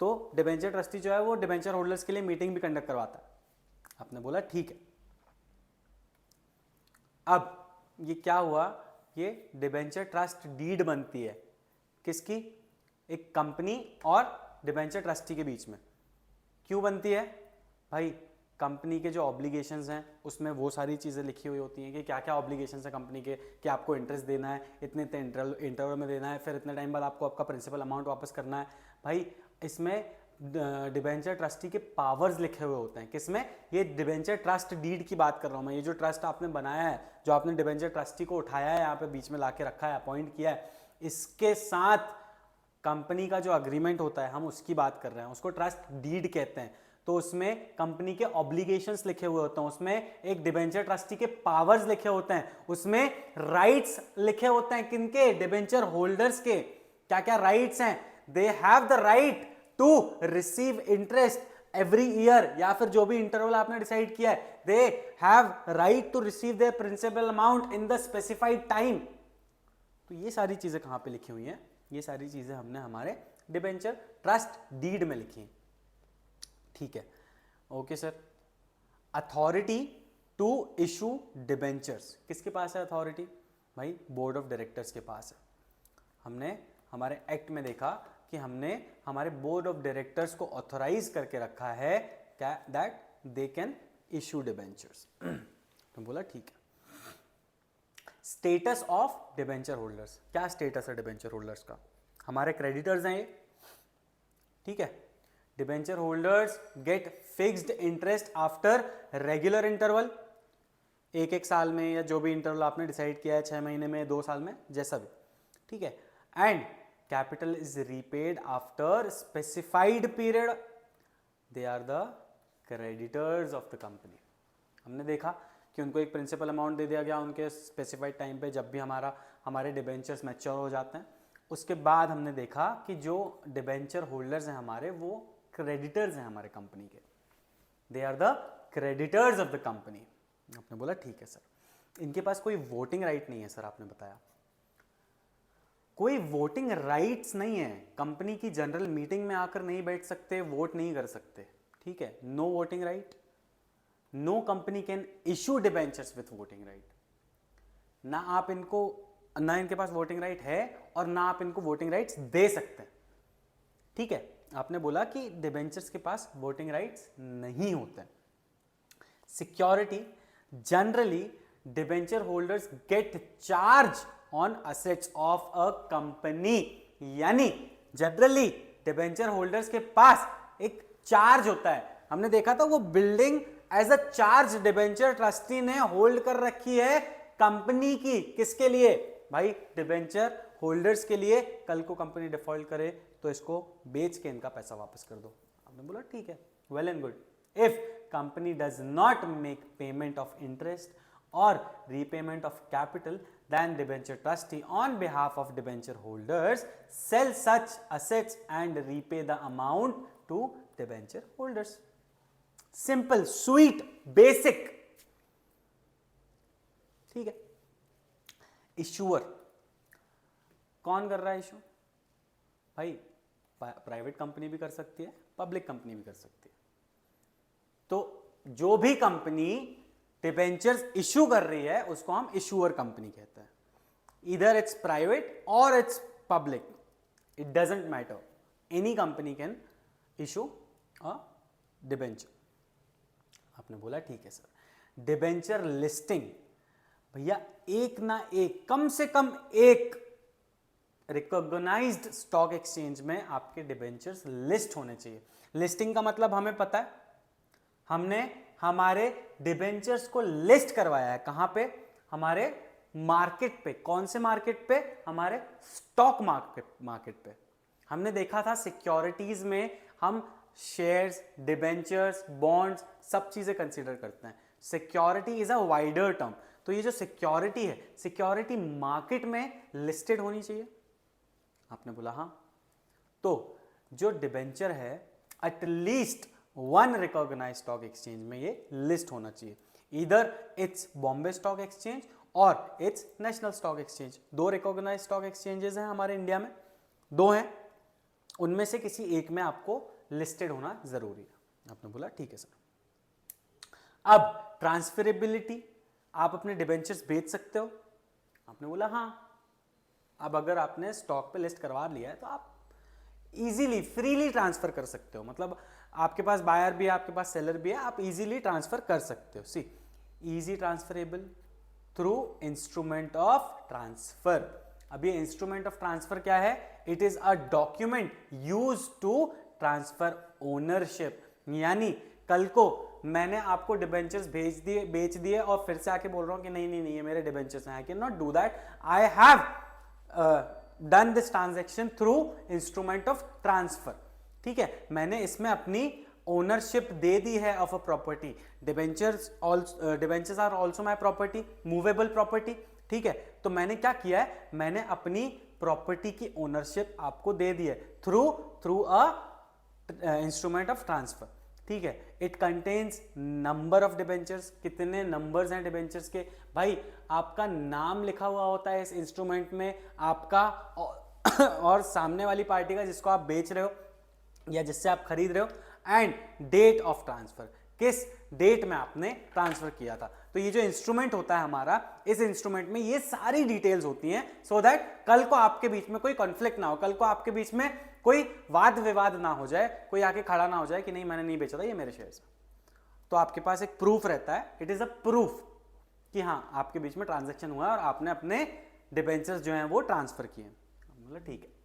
तो डिबेंचर ट्रस्टी जो है वो डिबेंचर होल्डर्स के लिए मीटिंग भी कंडक्ट करवाता है। आपने बोला ठीक है। अब ये क्या हुआ, ये डिबेंचर ट्रस्ट डीड बनती है किसकी, एक कंपनी और डिबेंचर ट्रस्टी के बीच में। क्यों बनती है भाई, कंपनी के जो ऑब्लिगेशंस हैं उसमें वो सारी चीज़ें लिखी हुई होती हैं कि क्या क्या ऑब्लिगेशंस है कंपनी के, कि आपको इंटरेस्ट देना है, इतने इंटरवल में देना है, फिर इतने टाइम बाद आपको आपका प्रिंसिपल अमाउंट वापस करना है। भाई इसमें डिबेंचर ट्रस्टी के पावर्स लिखे हुए होते हैं। किसमें, ये डिबेंचर ट्रस्ट डीड की बात कर रहा हूँ मैं। ये जो ट्रस्ट आपने बनाया है, जो आपने डिबेंचर ट्रस्टी को उठाया है, यहाँ पे बीच में लाके रखा है, अपॉइंट किया है, इसके साथ कंपनी का जो अग्रीमेंट होता है हम उसकी बात कर रहे हैं, उसको ट्रस्ट डीड कहते हैं। तो उसमें कंपनी के ऑब्लिगेशंस लिखे हुए होते हैं, उसमें एक डिबेंचर ट्रस्टी के पावर्स लिखे होते हैं, उसमें राइट्स लिखे होते हैं। किनके, डिबेंचर होल्डर्स के क्या क्या राइट्स हैं। They have the right to receive interest every year, या फिर जो भी इंटरवल आपने डिसाइड किया है, they have right to receive their principal amount in the specified time. तो ये सारी चीजें कहां पे लिखी हुई हैं, ये सारी चीजें हमने हमारे डिबेंचर ट्रस्ट डीड में लिखी हैं। ठीक है, okay sir. Authority to issue debentures किसके पास है अथॉरिटी, भाई बोर्ड ऑफ डायरेक्टर्स के पास है। हमने हमारे एक्ट में देखा कि हमने हमारे बोर्ड ऑफ डायरेक्टर्स को ऑथराइज करके रखा है क्या that they can issue debentures. तो बोला ठीक है। स्टेटस ऑफ डिबेंचर होल्डर्स, क्या स्टेटस है डिबेंचर होल्डर्स का? हमारे क्रेडिटर्स हैं ये, ठीक है। Debenture holders get fixed interest after regular interval, एक एक साल में या जो भी इंटरवल आपने डिसाइड किया है, 6 महीने में, 2 साल में, जैसा भी, ठीक है। And capital is repaid after specified period, they are the creditors of the company. हमने देखा कि उनको एक प्रिंसिपल अमाउंट दे दिया गया उनके स्पेसिफाइड टाइम पे, जब भी हमारे डिबेंचर्स मैच्योर हो जाते हैं। उसके बाद हमने देखा कि जो डिबेंचर होल्डर्स हैं हमारे, वो क्रेडिटर्स हैं हमारे कंपनी के, they are the creditors of the company. आपने बोला ठीक है सर, इनके पास कोई वोटिंग राइट नहीं है सर, आपने बताया कोई वोटिंग राइट्स नहीं है, कंपनी की जनरल मीटिंग में आकर नहीं बैठ सकते, वोट नहीं कर सकते, ठीक है। No voting right, no company can issue debentures with voting right. ना आप इनको, ना इनके पास वोटिंग राइट है और ना आप इनको वोटिंग राइट्स दे सकते हैं, ठीक है। आपने बोला कि डिबेंचर्स के पास वोटिंग राइट्स नहीं होते। Security, generally debenture holders gate charge on assets of a company, यानी जनरली डिबेंचर होल्डर्स के पास एक चार्ज होता है। हमने देखा था वो building as a charge debenture trustee ने होल्ड कर रखी है कंपनी की, किसके लिए भाई? डिबेंचर होल्डर्स के लिए। कल को कंपनी डिफॉल्ट करे तो इसको बेच के इनका पैसा वापस कर दो। आपने बोला ठीक है, well and good. If company does not make payment of interest or repayment of capital, then debenture trustee on behalf of debenture holders sell such assets and repay the amount to debenture holders. Simple, sweet, basic, ठीक है। Issuer कौन कर रहा है issue? भाई private company भी कर सकती है, पब्लिक कंपनी भी कर सकती है। तो जो भी कंपनी डिबेंचर्स इशू कर रही है उसको हम इशूअर कंपनी कहते हैं। इधर इट्स प्राइवेट और it's public, it doesn't matter, any company can issue a debenture. आपने बोला ठीक है सर। डिबेंचर लिस्टिंग, भैया एक ना एक, कम से कम एक रिकॉग्नाइज्ड स्टॉक एक्सचेंज में आपके डिबेंचर्स लिस्ट होने चाहिए। लिस्टिंग का मतलब हमें पता है, हमने हमारे डिबेंचर्स को लिस्ट करवाया है। कहां पे? हमारे मार्केट पे। कौन से मार्केट पे? हमारे स्टॉक मार्केट पे। हमने देखा था सिक्योरिटीज में हम शेयर्स, डिबेंचर्स, बॉन्ड्स, सब चीजें कंसीडर करते हैं। Security is a wider term. तो ये जो सिक्योरिटी है, सिक्योरिटी मार्केट में लिस्टेड होनी चाहिए। आपने बोला हाँ। तो जो डिबेंचर है at least one recognise stock exchange में ये लिस्ट होना चाहिए। इधर इट्स बॉम्बे स्टॉक एक्सचेंज और it's national stock exchange. 2 recognise stock exchanges हैं हमारे इंडिया में, 2 हैं, उनमें से किसी एक में आपको लिस्टेड होना जरूरी है। आपने बोला ठीक है सर। अब ट्रांसफरेबिलिटी, आप अपने डिबेंचर्स बेच सकते हो। आपने बोला हाँ। अब अगर आपने स्टॉक पे लिस्ट करवा लिया है तो आप इजीली, फ्रीली ट्रांसफर कर सकते हो। मतलब आपके पास बायर भी है, आपके पास सेलर भी है, आप इजीली ट्रांसफर कर सकते हो। See, easy transferable through instrument of transfer. अब ये इंस्ट्रूमेंट ऑफ ट्रांसफर क्या है? It is a document use to transfer ownership. यानी कल को मैंने आपको डिबेंचर्स बेच दिए और फिर से आके बोल रहा हूं कि नहीं नहीं नहीं ये मेरे डिबेंचर्स हैं, I can not do that. I have done this transaction through instrument of transfer. ठीक है, मैंने इसमें अपनी ओनरशिप दे दी है of a property. Debentures are also my property, movable property. ठीक है, तो मैंने क्या किया है, मैंने अपनी प्रॉपर्टी की ओनरशिप आपको दे दी है through a instrument of transfer. ठीक है, it contains number of debentures, कितने नंबर्स हैं डिबेंचर्स के। भाई आपका नाम लिखा हुआ होता है इस इंस्ट्रूमेंट में, आपका और सामने वाली पार्टी का जिसको आप बेच रहे हो या जिससे आप खरीद रहे हो, एंड डेट ऑफ ट्रांसफर, किस डेट में आपने ट्रांसफर किया था। तो ये जो इंस्ट्रूमेंट होता है हमारा, इस इंस्ट्रूमेंट में ये सारी डिटेल्स होती हैं, सो दैट कल को आपके बीच में कोई कॉन्फ्लिक्ट ना हो, कल को आपके बीच में कोई वाद विवाद ना हो जाए, कोई आके खड़ा ना हो जाए कि नहीं मैंने नहीं बेचा था, ये मेरे शेयर्स। तो आपके पास एक प्रूफ रहता है, इट इज अ प्रूफ कि हाँ आपके बीच में ट्रांजैक्शन हुआ है और आपने अपने डिबेंचर्स जो हैं वो ट्रांसफर किए। मतलब ठीक है।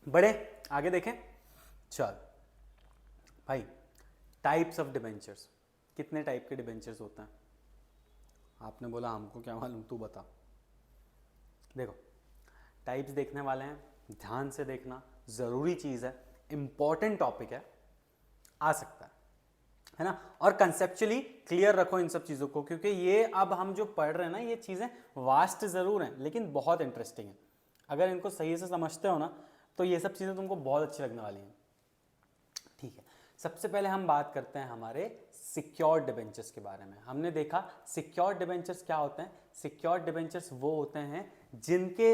बड़े आगे देखें। चल भाई, टाइप्स ऑफ डिबेंचर्स, कितने टाइप के डिबेंचर्स होते हैं? आपने बोला हमको क्या मालूम, तू बता। देखो टाइप्स देखने वाले हैं, ध्यान से देखना, जरूरी चीज है, इंपॉर्टेंट टॉपिक आ सकता है ना। और कंसेप्चुअली क्लियर रखो इन सब चीजों को, क्योंकि ये अब हम जो पढ़ रहे हैं ना, ये चीजें वास्ट जरूर हैं लेकिन बहुत इंटरेस्टिंग है। अगर इनको सही से समझते हो ना तो ये सब चीजें तुमको बहुत अच्छी लगने वाली हैं। ठीक है, सबसे पहले हम बात करते हैं हमारे सिक्योर्ड डिबेंचर्स के बारे में। हमने देखा सिक्योर्ड डिबेंचर्स क्या होते हैं। सिक्योर्ड डिबेंचर्स वो होते हैं जिनके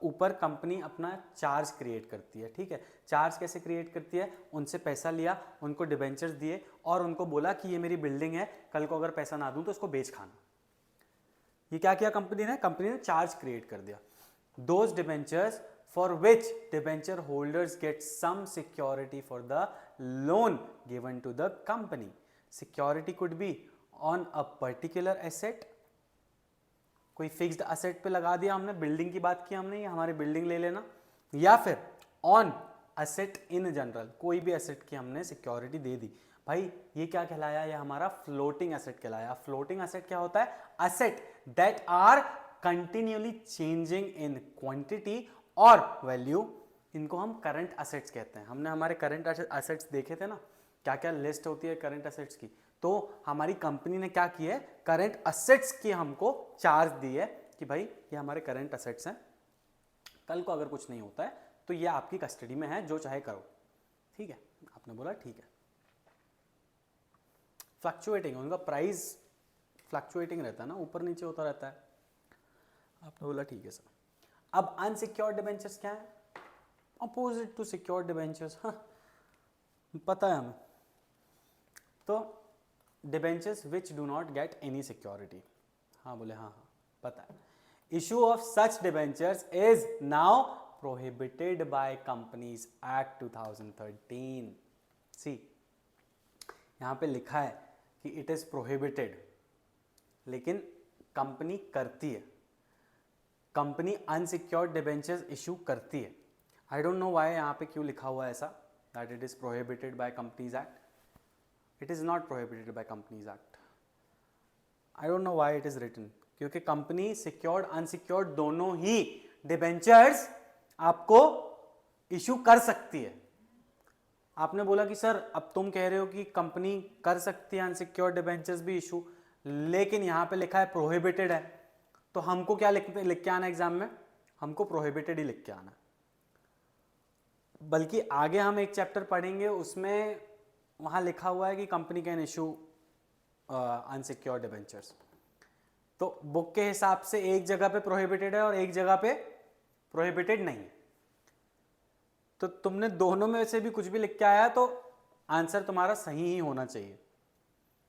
ऊपर कंपनी अपना चार्ज क्रिएट करती है। ठीक है, चार्ज कैसे क्रिएट करती है? उनसे पैसा लिया, उनको डिबेंचर्स दिए और उनको बोला कि ये मेरी बिल्डिंग है, कल को अगर पैसा ना दूं तो इसको बेच खाना। ये क्या किया कंपनी ने? कंपनी ने चार्ज क्रिएट कर दिया। Those debentures for which debenture holders get some security for the loan given to the company. Security could be on a particular asset, कोई फिक्स्ड असेट पे लगा दिया हमने, बिल्डिंग की बात की हमने, ये हमारी बिल्डिंग ले लेना, या फिर ऑन असेट इन जनरल, कोई भी असेट की हमने सिक्योरिटी दे दी। भाई ये क्या कहलाया? ये हमारा फ्लोटिंग एसेट कहलाया। फ्लोटिंग एसेट क्या होता है? Asset that are continuously changing in quantity और वैल्यू। इनको हम करंट असेट्स कहते हैं। हमने हमारे करंट असेट्स देखे थे ना, क्या क्या लिस्ट होती है करंट असेट्स की। तो हमारी कंपनी ने क्या किया है? करंट असेट्स की हमको चार्ज दी है कि भाई ये हमारे करंट असेट्स हैं, कल को अगर कुछ नहीं होता है तो ये आपकी कस्टडी में है, जो चाहे करो। ठीक है, आपने बोला ठीक है। फ्लक्चुएटिंग, उनका प्राइस फ्लक्चुएटिंग रहता है ना, ऊपर नीचे होता रहता है। आपने बोला ठीक है सर। अब अनसिक्योर्ड डिबेंचर्स क्या है? Opposite to secured debentures. हाँ पता है हमें। तो debentures which do not get any security. हाँ बोले हाँ हाँ पता है। Issue of such debentures is now prohibited by companies act 2013। See यहां पे लिखा है कि इट इज प्रोहिबिटेड, लेकिन कंपनी करती है, कंपनी अनसिक्योर्ड डिबेंचर्स इशू करती है। आई डोंट नो व्हाई यहाँ पे क्यों लिखा हुआ है ऐसा, that it is prohibited by companies act. It is not prohibited by companies act. I don't know why it is written, क्योंकि कंपनी सिक्योर्ड अनसिक्योर्ड दोनों ही डिबेंचर्स आपको इशू कर सकती है। आपने बोला कि सर अब तुम कह रहे हो कि कंपनी कर सकती है अनसिक्योर्ड डिबेंचर्स भी इशू, लेकिन यहाँ पे लिखा है प्रोहिबिटेड है, तो हमको क्या लिख के आना एग्जाम में? हमको प्रोहिबिटेड ही लिख के आना। बल्कि आगे हम एक चैप्टर पढ़ेंगे, उसमें वहां लिखा हुआ है कि company can issue unsecured debentures. तो बुक के हिसाब से एक जगह पे प्रोहिबिटेड है और एक जगह पे प्रोहिबिटेड नहीं। तो तुमने दोनों में से भी कुछ भी लिख के आया तो आंसर तुम्हारा सही ही होना चाहिए।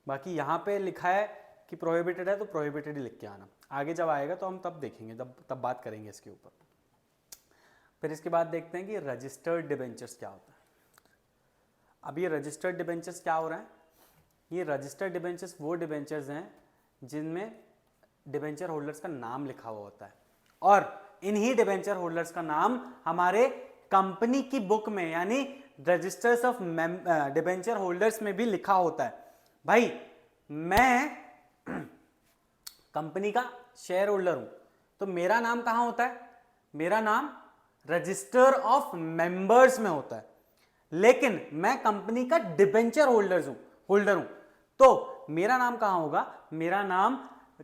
बाकी यहां पे लिखा है कि प्रोहिबिटेड है तो प्रोहिबिटेड ही लिख के आना। आगे जब आएगा तो हम तब देखेंगे, तब बात करेंगे इसके ऊपर। फिर इसके बाद देखते हैं कि रजिस्टर्ड डिबेंचर्स क्या होता है। अब ये रजिस्टर्ड डिबेंचर्स क्या हो रहा है? ये रजिस्टर्ड डिबेंचर्स वो डिबेंचर्स हैं जिनमें डिबेंचर होल्डर्स का नाम लिखा हुआ होता है, और इन्हीं डिबेंचर होल्डर्स का नाम हमारे कंपनी की बुक में यानी रजिस्टर्स ऑफ डिबेंचर होल्डर्स में भी लिखा होता है। भाई मैं कंपनी का शेयर होल्डर हूं, तो मेरा नाम कहां होता है? मेरा नाम रजिस्टर ऑफ मेंबर्स में होता है, लेकिन मैं कंपनी का डिबेंचर होल्डर हूं, तो मेरा नाम कहां होगा? मेरा नाम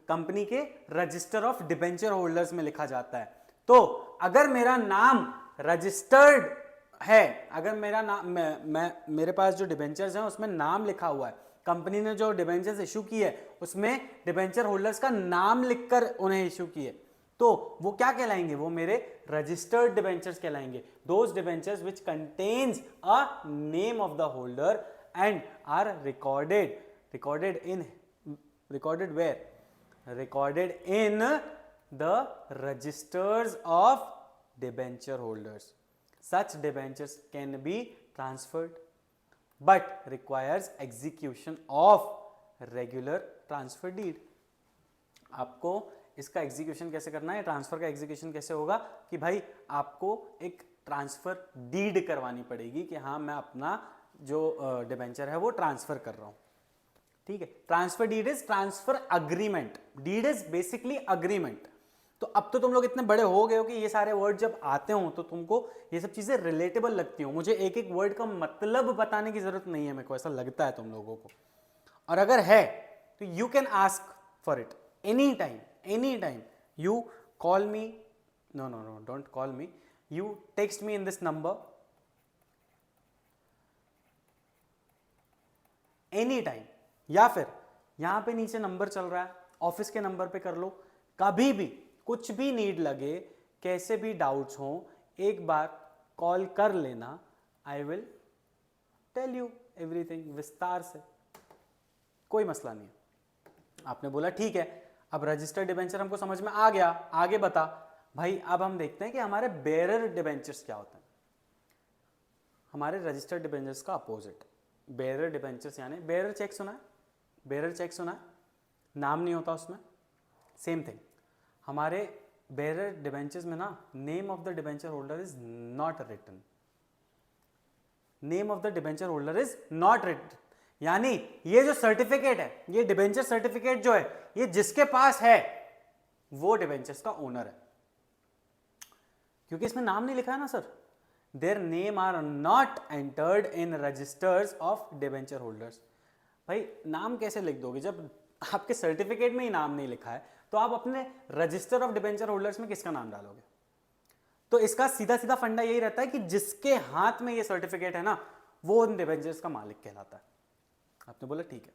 कंपनी के रजिस्टर ऑफ डिबेंचर होल्डर्स में लिखा जाता है। तो अगर मेरा नाम रजिस्टर्ड है, अगर मेरा नाम मेरे पास जो डिबेंचर्स हैं उसमें नाम लिखा हुआ है, कंपनी ने जो डिबेंचर्स इशू की है उसमें डिबेंचर होल्डर्स का नाम लिखकर उन्हें इशू किए, तो वो क्या कहलाएंगे? वो मेरे रजिस्टर्ड डिबेंचर्स कहलाएंगे। Those debentures which contains a name of the holder and are recorded where? recorded in the registers of debenture holders. Such debentures can be transferred but requires execution of regular transfer deed. आपको इसका execution कैसे करना है, transfer का execution कैसे होगा कि भाई आपको एक ट्रांसफर डीड करवानी पड़ेगी कि हाँ मैं अपना जो डिबेंचर है वो ट्रांसफर कर रहा हूं. ठीक है, transfer deed is transfer agreement, deed is basically agreement. तो अब तो तुम लोग इतने बड़े हो गए हो कि ये सारे वर्ड जब आते हो तो तुमको ये सब चीजें रिलेटेबल लगती हो. मुझे एक एक वर्ड का मतलब बताने की जरूरत नहीं है, मेरे को ऐसा लगता है तुम लोगों को. और अगर है तो you can ask for it any time. You call me, no don't call me, you text me in this number any time, या फिर यहां पे नीचे नंबर चल रहा है, ऑफिस के नंबर पे कर लो. कभी भी कुछ भी नीड लगे, कैसे भी डाउट्स हो, एक बार कॉल कर लेना. I will tell you everything विस्तार से, कोई मसला नहीं. आपने बोला ठीक है, अब रजिस्टर्ड डिबेंचर हमको समझ में आ गया, आगे बता भाई. अब हम देखते हैं कि हमारे बेरर डिबेंचर्स क्या होते हैं. हमारे रजिस्टर्ड डिबेंचर्स का अपोजिट बेरर डिबेंचर्स, यानी बेरर चेक सुना है, बेरर चेक सुना है, नाम नहीं होता उसमें. सेम थिंग हमारे बेरर डिबेंचर्स में ना, name of the debenture holder is not written. Name of the debenture holder is not written, यानी ये जो सर्टिफिकेट है, ये डिबेंचर सर्टिफिकेट जो है, ये जिसके पास है वो डिबेंचर्स का ओनर है. क्योंकि इसमें नाम नहीं लिखा है ना sir. Their name are not entered in registers of debenture holders. भाई नाम कैसे लिख दोगे जब आपके सर्टिफिकेट में ही नाम नहीं लिखा है, तो आप अपने रजिस्टर ऑफ डिबेंचर होल्डर्स में किसका नाम डालोगे. तो इसका सीधा सीधा फंडा यही रहता है कि जिसके हाथ में ये सर्टिफिकेट है ना, वो उन डिबेंचर्स का मालिक कहलाता है. आपने बोला ठीक है.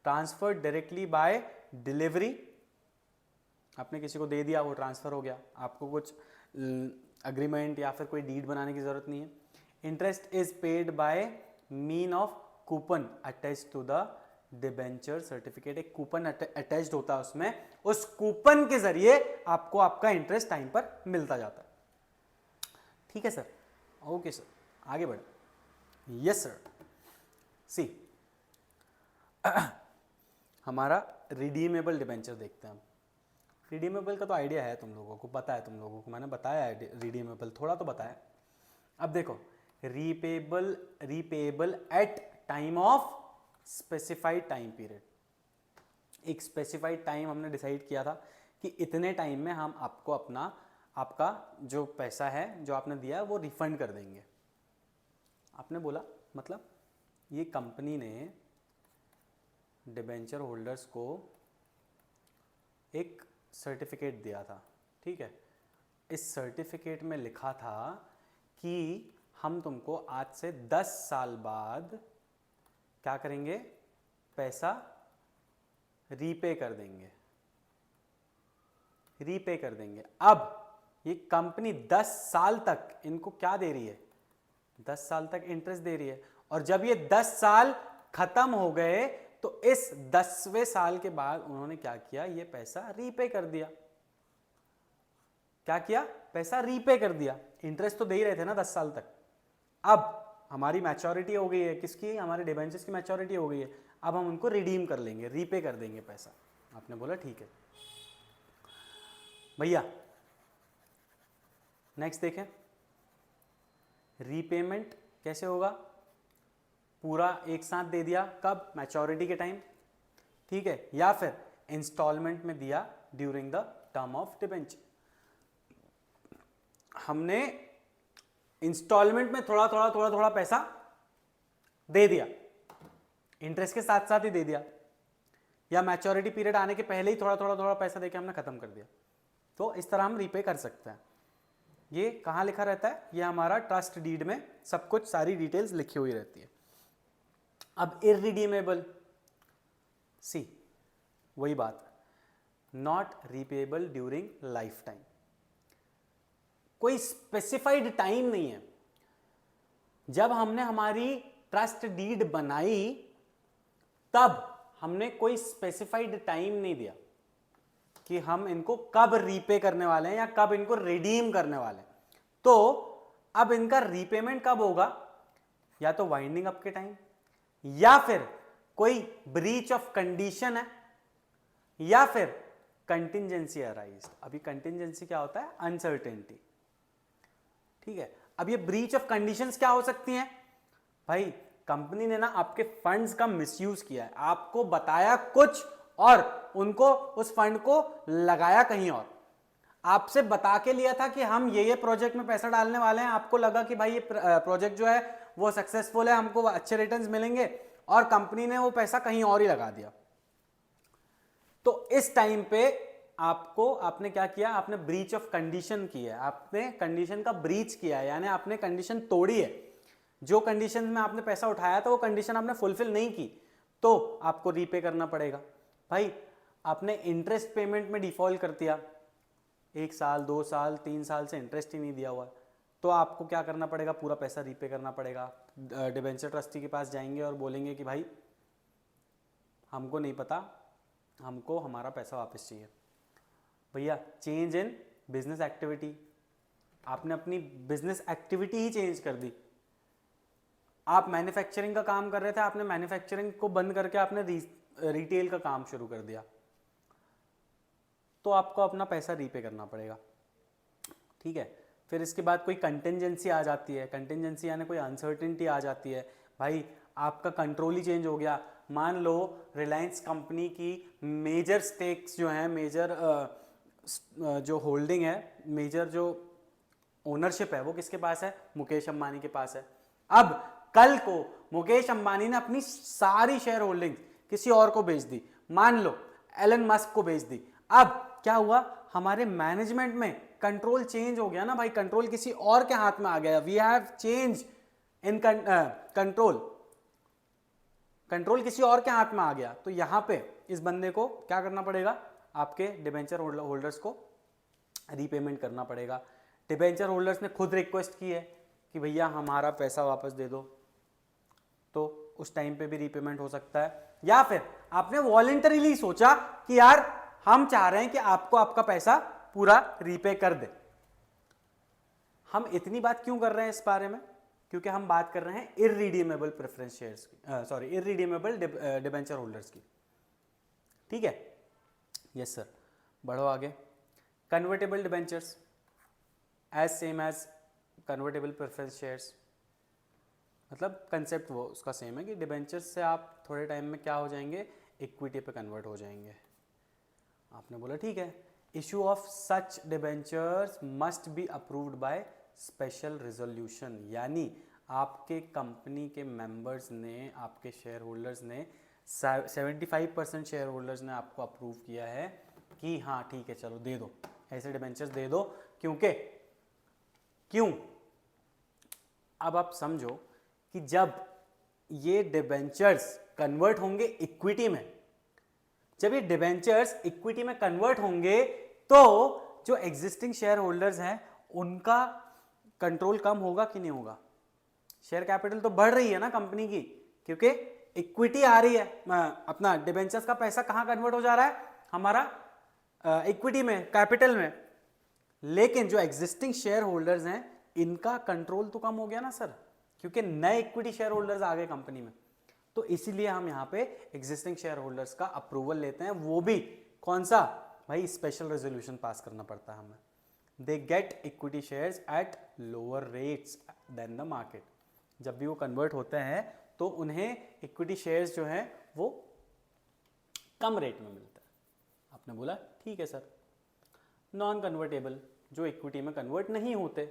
ट्रांसफर डायरेक्टली बाय डिलीवरी, आपने किसी को दे दिया, वो ट्रांसफर हो गया, आपको कुछ अग्रीमेंट या फिर कोई डीड बनाने की जरूरत नहीं है. Interest is paid by mean of coupon attach to the debenture certificate. एक कूपन अटैच्ड होता है उसमें, उस कूपन के जरिए आपको आपका इंटरेस्ट टाइम पर मिलता जाता है. ठीक है सर, ओके सर, आगे बढ़े. Yes sir. सी हमारा रिडीमेबल डिबेंचर देखते हैं हम. रिडीमेबल का तो आइडिया है तुम लोगों को, पता है तुम लोगों को, मैंने बताया है रिडीमेबल, थोड़ा तो बताया. अब देखो, repayable at time of specified time period. एक स्पेसिफाइड टाइम हमने डिसाइड किया था कि इतने टाइम में हम आपको आपका जो पैसा है जो आपने दिया है वो रिफंड कर देंगे. आपने बोला मतलब ये कंपनी ने डिबेंचर होल्डर्स को एक सर्टिफिकेट दिया था. ठीक है, इस सर्टिफिकेट में लिखा था कि हम तुमको आज से 10 साल बाद क्या करेंगे, पैसा रीपे कर देंगे. अब ये कंपनी 10 साल तक इनको क्या दे रही है, 10 साल तक इंटरेस्ट दे रही है. और जब ये 10 साल खत्म हो गए तो इस 10वें साल के बाद उन्होंने क्या किया, ये पैसा रीपे कर दिया. क्या किया, पैसा रीपे कर दिया. इंटरेस्ट तो दे ही रहे थे ना 10 साल तक. अब हमारी मैच्योरिटी हो गई है, किसकी, हमारे डिबेंचर्स की मैच्योरिटी हो गई है. अब हम उनको रिडीम कर लेंगे, रीपे कर देंगे पैसा. आपने बोला ठीक है भैया. नेक्स्ट देखें, रीपेमेंट कैसे होगा. पूरा एक साथ दे दिया, कब, मैच्योरिटी के टाइम. ठीक है, या फिर इंस्टॉलमेंट में दिया during the term of debenture. हमने इंस्टॉलमेंट में थोड़ा पैसा दे दिया, इंटरेस्ट के साथ साथ ही दे दिया, या मैच्योरिटी पीरियड आने के पहले ही थोड़ा पैसा देके हमने खत्म कर दिया. तो इस तरह हम रीपे कर सकते हैं. ये कहाँ लिखा रहता है, ये हमारा ट्रस्ट डीड में सब कुछ, सारी डिटेल्स लिखी हुई रहती है. अब इररिडीमेबल, सी वही बात, not repayable during life time. कोई स्पेसिफाइड टाइम नहीं है. जब हमने हमारी ट्रस्ट डीड बनाई तब हमने कोई स्पेसिफाइड टाइम नहीं दिया. कि हम इनको कब रीपे करने वाले हैं या कब इनको रिडीम करने वाले हैं। तो अब इनका रीपेमेंट कब होगा, या तो वाइंडिंग अप के टाइम, या फिर कोई ब्रीच ऑफ कंडीशन है, या फिर कंटिंजेंसी अराइज। अभी कंटिंजेंसी क्या होता है, अनसर्टेनिटी, ठीक है। अब ये ब्रीच ऑफ कंडीशंस क्या हो सकती हैं भाई, कंपनी ने ना आपके फंड्स का मिसयूज किया है, आपको बताया कुछ और उनको उस फंड को लगाया कहीं और। आपसे बता के लिया था कि हम ये प्रोजेक्ट में पैसा डालने वाले हैं, आपको लगा कि भाई ये प्रोजेक्ट जो है वो सक्सेसफुल है, हमको अच्छे रिटर्न्स मिलेंगे, और कंपनी ने वो पैसा कहीं और ही लगा दिया। तो इस टाइम पे आपने क्या किया, आपने ब्रीच ऑफ कंडीशन की है, आपने कंडीशन का ब्रीच किया है, यानी आपने कंडीशन तोड़ी है। जो कंडीशन में आपने पैसा उठाया था वो कंडीशन आपने फुलफिल नहीं की, तो आपको रीपे करना पड़ेगा। भाई आपने इंटरेस्ट पेमेंट में डिफॉल्ट कर दिया, 1 साल 2 साल 3 साल से इंटरेस्ट ही नहीं दिया हुआ, तो आपको क्या करना पड़ेगा, पूरा पैसा रीपे करना पड़ेगा। डिबेंचर ट्रस्टी के पास जाएंगे और बोलेंगे कि भाई हमको नहीं पता, हमको हमारा पैसा वापस चाहिए। भैया चेंज इन बिजनेस एक्टिविटी, आपने अपनी बिजनेस एक्टिविटी ही चेंज कर दी। आप मैन्युफैक्चरिंग का काम कर रहे थे, आपने मैन्युफैक्चरिंग को बंद करके आपने रिटेल का काम शुरू कर दिया, तो आपको अपना पैसा रीपे करना पड़ेगा, ठीक है। फिर इसके बाद कोई कंटिंजेंसी आ जाती है, कंटिंजेंसी यानी कोई अनसर्टेनिटी आ जाती है। भाई आपका कंट्रोल ही चेंज हो गया, मान लो रिलायंस कंपनी की मेजर स्टेक्स जो हैं, मेजर जो होल्डिंग है, मेजर जो ओनरशिप है वो किसके पास है, मुकेश अंबानी के पास है। अब कल को मुकेश अंबानी ने अपनी सारी शेयर होल्डिंग किसी और को बेच दी, मान लो एलन मस्क को बेच दी। अब क्या हुआ, हमारे मैनेजमेंट में कंट्रोल चेंज हो गया ना भाई, कंट्रोल किसी और के हाथ में आ गया। We have change in control किसी और के हाथ में आ गया। तो यहां पे इस बंदे को क्या करना पड़ेगा, आपके डिबेंचर होल्डर्स को रीपेमेंट करना पड़ेगा। डिबेंचर होल्डर्स ने खुद रिक्वेस्ट की है कि भैया हमारा पैसा वापस दे दो, तो उस टाइम पे भी रीपेमेंट हो सकता है। या फिर आपने वॉलंटरीली सोचा कि यार हम चाह रहे हैं कि आपको आपका पैसा पूरा रीपे कर दे। हम इतनी बात क्यों कर रहे हैं इस बारे में, क्योंकि हम बात कर रहे हैं इररिडीमेबल प्रेफरेंस शेयर्स की, सॉरी इररिडीमेबल डिबेंचर होल्डर्स की, ठीक है। यस सर, बढ़ो आगे। Convertible debentures as same as convertible preference shares, मतलब कंसेप्ट वो उसका सेम है कि डिबेंचर्स से आप थोड़े टाइम में क्या हो जाएंगे, इक्विटी पे कन्वर्ट हो जाएंगे। आपने बोला ठीक है, issue of such debentures must be approved by special resolution, यानी आपके कंपनी के मेंबर्स ने, आपके शेयर होल्डर्स ने 75% शेयर होल्डर्स ने आपको अप्रूव किया है कि हाँ ठीक है चलो दे दो, ऐसे डिबेंचर्स दे दो। क्यों अब आप समझो कि जब ये डिबेंचर्स कन्वर्ट होंगे इक्विटी में, जब ये डिबेंचर्स इक्विटी में कन्वर्ट होंगे तो जो एग्जिस्टिंग शेयर होल्डर्स हैं उनका कंट्रोल कम होगा कि नहीं होगा। शेयर कैपिटल तो बढ़ रही है ना कंपनी की, क्योंकि इक्विटी आ रही है। अपना डिबेंचर्स का पैसा कहां कन्वर्ट हो जा रहा है, हमारा इक्विटी में, कैपिटल में। लेकिन जो एग्जिस्टिंग शेयर होल्डर्स हैं इनका कंट्रोल तो कम हो गया ना सर, क्योंकि नए इक्विटी शेयर होल्डर्स आ गए कंपनी में। तो इसीलिए हम यहाँ पे एग्जिस्टिंग शेयर होल्डर्स का अप्रूवल लेते हैं, वो भी कौन सा भाई, स्पेशल रेजोल्यूशन पास करना पड़ता है हमें। They get equity shares at lower rates than the market. जब भी वो कन्वर्ट होते हैं तो उन्हें इक्विटी शेयर्स जो हैं वो कम रेट में मिलता है। आपने बोला ठीक है सर। नॉन कन्वर्टेबल, जो इक्विटी में कन्वर्ट नहीं होते,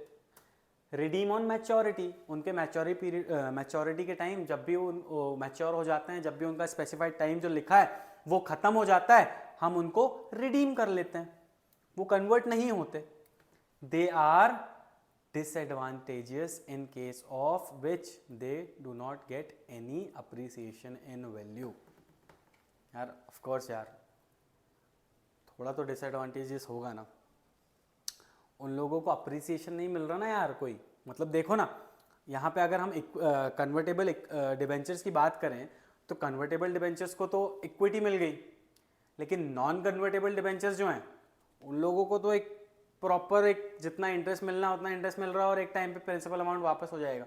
रिडीम ऑन मैच्योरिटी, उनके मैच्योरिटी के टाइम जब भी वो मैच्योर हो जाते हैं, जब भी उनका स्पेसिफाइड टाइम जो लिखा है वो खत्म हो जाता है, हम उनको रिडीम कर लेते हैं, वो कन्वर्ट नहीं होते। They are disadvantageous in case of which they do not get any appreciation in value। यार of course यार थोड़ा तो disadvantageous होगा ना, उन लोगों को अप्रिसिएशन नहीं मिल रहा ना यार कोई। मतलब देखो ना, यहाँ पे अगर हम कन्वर्टेबल डिबेंचर्स की बात करें तो कन्वर्टेबल डिबेंचर्स को तो इक्विटी मिल गई, लेकिन नॉन कन्वर्टेबल डिबेंचर्स जो हैं उन लोगों को तो एक प्रॉपर एक जितना इंटरेस्ट मिलना उतना इंटरेस्ट मिल रहा है और एक टाइम पे प्रिंसिपल अमाउंट वापस हो जाएगा।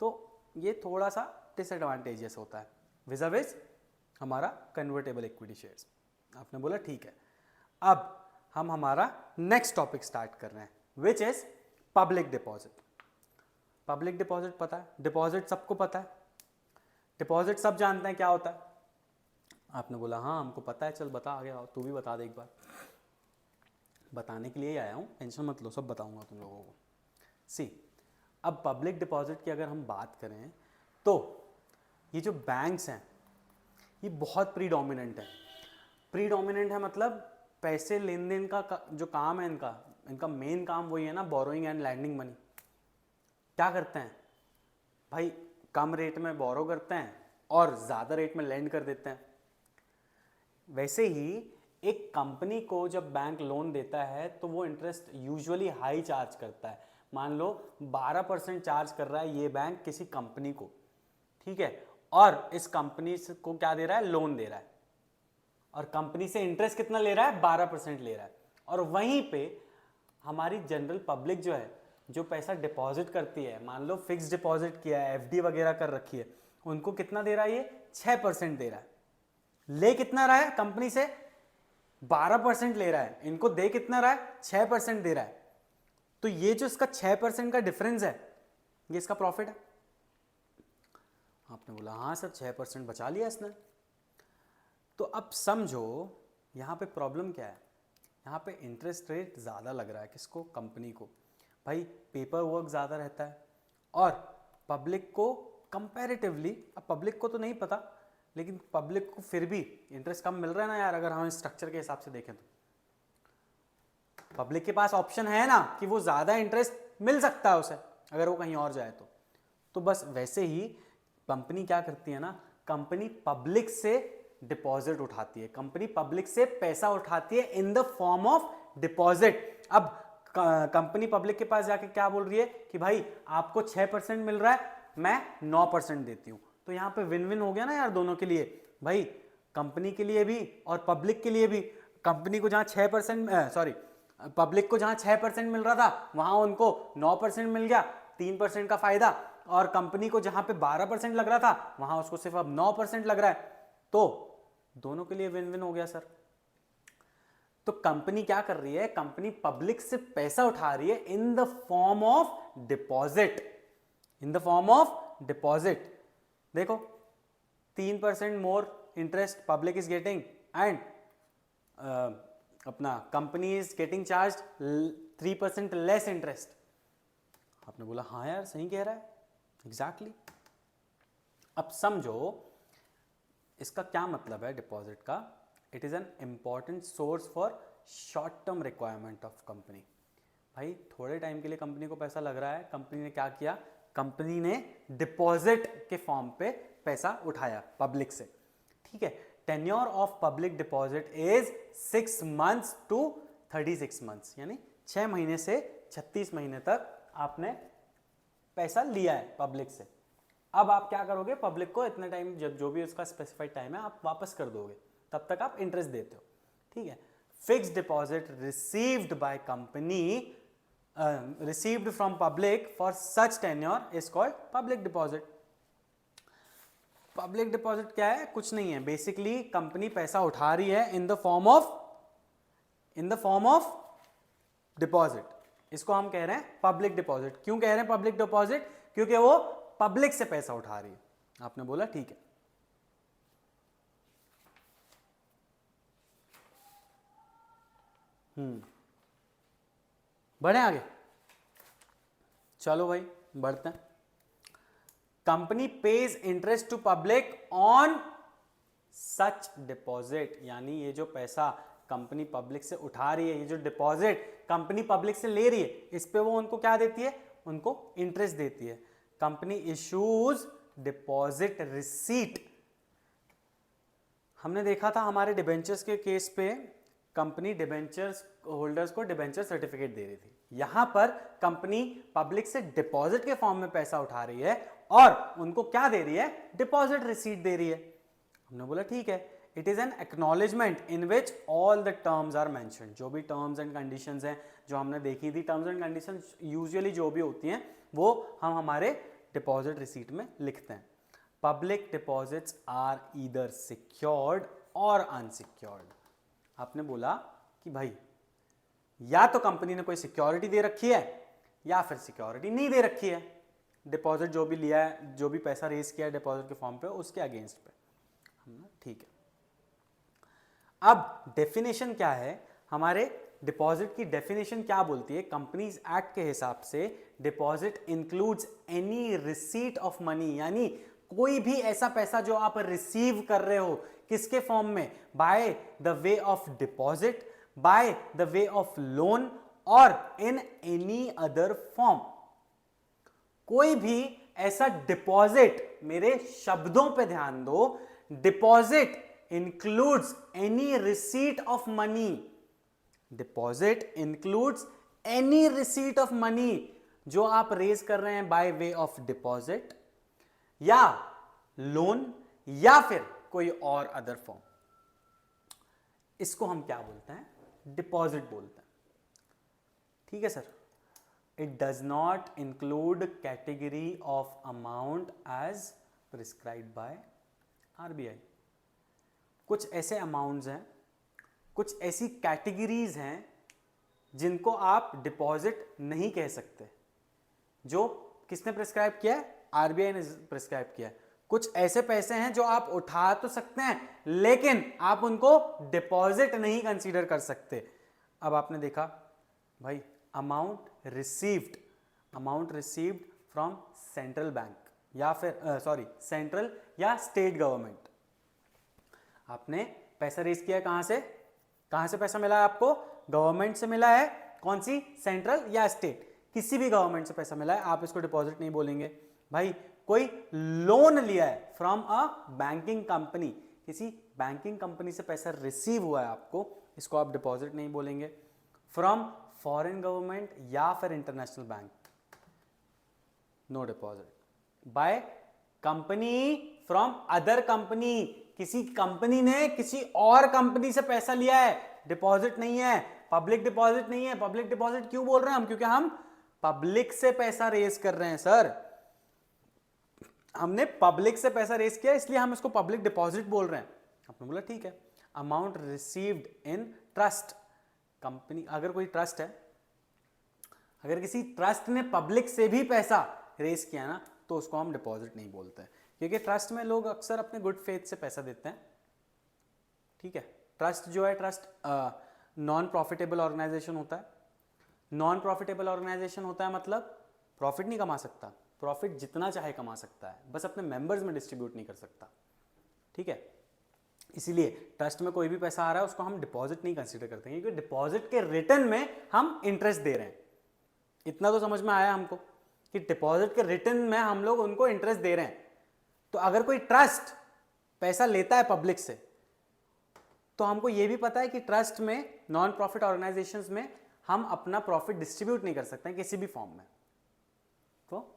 तो ये थोड़ा सा डिसएडवांटेजेस होता है विज़ हमारा कन्वर्टेबल इक्विटी शेयर्स। आपने बोला ठीक है। अब हम हमारा नेक्स्ट टॉपिक स्टार्ट कर रहे हैं which is public deposit. Public deposit पता है, डिपॉजिट सबको पता है, डिपॉजिट सब जानते हैं क्या होता है। आपने बोला हाँ हमको पता है, चल बता आगे आओ, तू भी बता दे एक बार। बताने के लिए ही आया हूँ, टेंशन मत लो, सब बताऊंगा तुम लोगों को। सी, अब पब्लिक डिपॉजिट की अगर हम बात करें तो ये जो बैंक्स हैं ये बहुत प्रीडोमिनेंट है। प्रीडोमिनेंट है मतलब पैसे लेन देन का जो काम है इनका मेन काम वही है ना, बोरोइंग एंड लैंडिंग मनी। क्या करते हैं भाई, कम रेट में बोरो करते हैं और ज़्यादा रेट में लैंड कर देते हैं। वैसे ही एक कंपनी को जब बैंक लोन देता है तो वो इंटरेस्ट यूजुअली हाई चार्ज करता है। मान लो 12% चार्ज कर रहा है ये बैंक किसी कंपनी को, ठीक है, और इस कंपनी को क्या दे रहा है, लोन दे रहा है, और कंपनी से इंटरेस्ट कितना ले रहा है, 12% ले रहा है। और वहीं पे हमारी जनरल पब्लिक जो है, जो पैसा डिपॉजिट करती है, मान लो फिक्स डिपॉजिट किया है, एफडी वगैरह कर रखी है, उनको कितना दे रहा है, ये 6% दे रहा है। ले कितना रहा है कंपनी से, 12% ले रहा है, इनको दे कितना रहा है, 6% दे रहा है। तो ये जो इसका 6% का डिफरेंस है ये इसका प्रॉफिट है। आपने बोला हाँ सर 6% बचा लिया इसने। तो अब समझो यहाँ पे प्रॉब्लम क्या है, यहाँ पे इंटरेस्ट रेट ज़्यादा लग रहा है किसको, कंपनी को। भाई पेपर वर्क ज़्यादा रहता है और पब्लिक को कंपैरेटिवली, अब पब्लिक को तो नहीं पता लेकिन पब्लिक को फिर भी इंटरेस्ट कम मिल रहा है ना यार, अगर हम स्ट्रक्चर के हिसाब से देखें तो पब्लिक के पास ऑप्शन है ना कि वो ज़्यादा इंटरेस्ट मिल सकता है उसे अगर वो कहीं और जाए तो बस वैसे ही कंपनी क्या करती है ना, कंपनी पब्लिक से डिपॉजिट उठाती है, कंपनी पब्लिक से पैसा उठाती है in the form of deposit. अब कंपनी पब्लिक के पास जाके क्या बोल रही है कि भाई आपको 6% मिल रहा है, मैं 9% देती हूँ। तो यहाँ पे विन विन हो गया ना यार दोनों के लिए, भाई कंपनी के लिए भी और पब्लिक के लिए भी। कंपनी को जहाँ 6% पब्लिक को जहाँ 6% मिल रहा था वहाँ उनको 9% मिल गया, 3% का फायदा। और कंपनी को जहाँ पे 12% लग रहा था वहाँ उसको सिर्फ अब 9% लग रहा है। तो दोनों के लिए विन विन हो गया सर। तो कंपनी क्या कर रही है, कंपनी पब्लिक से पैसा उठा रही है in the form of deposit, in the form of deposit. देखो 3% more interest public is getting and अपना company is getting charge 3% less interest. आपने बोला हाँ यार सही कह रहा है, एग्जैक्टली। अब समझो इसका क्या मतलब है डिपॉजिट का। It is an important source for short term requirement of company. भाई थोड़े टाइम के लिए कंपनी को पैसा लग रहा है, कंपनी ने क्या किया, कंपनी ने डिपॉजिट के फॉर्म पे पैसा उठाया पब्लिक से, ठीक है। Tenure of public deposit is 6 months to 36 months, यानी 6 महीने से 36 महीने तक आपने पैसा लिया है पब्लिक से। अब आप क्या करोगे, पब्लिक को इतने टाइम जब जो भी उसका स्पेसिफाइड टाइम है आप वापस कर दोगे, तब तक आप इंटरेस्ट देते हो, ठीक है। Fix deposit received by company received from public for such tenure is called public deposit. Public deposit क्या है, कुछ नहीं है, बेसिकली कंपनी पैसा उठा रही है in the form of deposit. इसको हम कह रहे हैं पब्लिक डिपॉजिट। क्यों कह रहे हैं पब्लिक डिपॉजिट, क्योंकि वो पब्लिक से पैसा उठा रही है। आपने बोला ठीक है। बढ़े आगे, चलो भाई बढ़ते हैं। Company pays interest to public on such deposit, यानी ये जो पैसा कंपनी पब्लिक से उठा रही है, ये जो डिपॉजिट कंपनी पब्लिक से ले रही है, इस पे वो उनको क्या देती है, उनको इंटरेस्ट देती है। Company issues deposit receipt. हमने देखा था हमारे डिबेंचर्स के केस पे कंपनी डिबेंचर्स होल्डर्स को डिबेंचर सर्टिफिकेट दे रही थी। यहां पर कंपनी पब्लिक से डिपॉजिट के फॉर्म में पैसा उठा रही है और उनको क्या दे रही है, डिपॉजिट रिसीट दे रही है। हमने बोला ठीक है, it is an acknowledgement in which all the terms are mentioned. जो भी टर्म्स एंड कंडीशंस हैं जो हमने देखी थी, टर्म्स एंड कंडीशंस यूजुअली जो भी होती हैं वो हम हमारे डिपॉजिट रिसीट में लिखते हैं। Public deposits are either secured और अनसिक्योर्ड। आपने बोला कि भाई या तो कंपनी ने कोई सिक्योरिटी दे रखी है या फिर सिक्योरिटी नहीं दे रखी है। डिपॉजिट जो भी लिया है, जो भी पैसा रेज किया है डिपॉजिट के फॉर्म पे, उसके अगेंस्ट पे, ठीक है। अब डेफिनेशन क्या है, हमारे डिपॉजिट की डेफिनेशन क्या बोलती है? कंपनीज एक्ट के हिसाब से deposit includes any receipt of money, यानी कोई भी ऐसा पैसा जो आप रिसीव कर रहे हो, किसके फॉर्म में? By the way of deposit, by the way of loan और इन एनी अदर फॉर्म। कोई भी ऐसा डिपॉजिट, मेरे शब्दों पे ध्यान दो, deposit includes any receipt of money. Deposit includes any receipt of money जो आप रेज कर रहे हैं बाय वे ऑफ डिपॉजिट या लोन या फिर कोई और अदर फॉर्म। इसको हम क्या बोलते हैं? डिपॉजिट बोलते हैं, ठीक है sir. It does not include category of amount as prescribed by RBI. कुछ ऐसे अमाउंट्स हैं, कुछ ऐसी कैटेगरीज हैं जिनको आप डिपॉजिट नहीं कह सकते, जो किसने प्रिस्क्राइब किया है? आरबीआई ने प्रिस्क्राइब किया है। कुछ ऐसे पैसे हैं जो आप उठा तो सकते हैं लेकिन आप उनको डिपॉजिट नहीं कंसीडर कर सकते। अब आपने देखा भाई, amount received from central bank या फिर सेंट्रल या स्टेट गवर्नमेंट। आपने पैसा रेज किया कहां से? कहां से पैसा मिला है आपको? गवर्नमेंट से मिला है। कौन सी? सेंट्रल या स्टेट, किसी भी गवर्नमेंट से पैसा मिला है, आप इसको डिपॉजिट नहीं बोलेंगे। भाई कोई लोन लिया है फ्रॉम अ बैंकिंग कंपनी, किसी बैंकिंग कंपनी से पैसा रिसीव हुआ है आपको, इसको आप डिपॉजिट नहीं बोलेंगे। फ्रॉम फॉरेन गवर्नमेंट या फिर international bank, no deposit. By company from other company, किसी कंपनी ने किसी और कंपनी से पैसा लिया है, डिपॉजिट नहीं है, पब्लिक डिपॉजिट नहीं है। पब्लिक डिपॉजिट क्यों बोल रहे हैं हम? क्योंकि हम पब्लिक से पैसा रेज कर रहे हैं सर, हमने पब्लिक से पैसा रेज किया इसलिए हम इसको पब्लिक डिपॉजिट बोल रहे हैं। आपने बोला ठीक है। Amount received in trust, company अगर कोई ट्रस्ट है, अगर किसी ट्रस्ट ने पब्लिक से भी पैसा रेज किया ना, तो उसको हम डिपॉजिट नहीं बोलते हैं, क्योंकि ट्रस्ट में लोग अक्सर अपने गुड फेथ से पैसा देते हैं, ठीक है। ट्रस्ट जो है, ट्रस्ट नॉन प्रॉफिटेबल ऑर्गेनाइजेशन होता है। नॉन प्रॉफिटेबल ऑर्गेनाइजेशन होता है मतलब प्रॉफिट नहीं कमा सकता, प्रॉफिट जितना चाहे कमा सकता है, बस अपने मेंबर्स में डिस्ट्रीब्यूट नहीं कर सकता, ठीक है। इसीलिए ट्रस्ट में कोई भी पैसा आ रहा है उसको हम डिपॉजिट नहीं कंसीडर करते हैं, क्योंकि डिपॉजिट के रिटर्न में हम इंटरेस्ट दे रहे हैं। इतना तो समझ में आया हमको कि डिपॉजिट के रिटर्न में हम लोग उनको इंटरेस्ट दे रहे हैं। तो अगर कोई ट्रस्ट पैसा लेता है पब्लिक से, तो हमको यह भी पता है कि ट्रस्ट में, नॉन प्रॉफिट ऑर्गेनाइजेशंस में, हम अपना प्रॉफिट डिस्ट्रीब्यूट नहीं कर सकते हैं किसी भी फॉर्म में। तो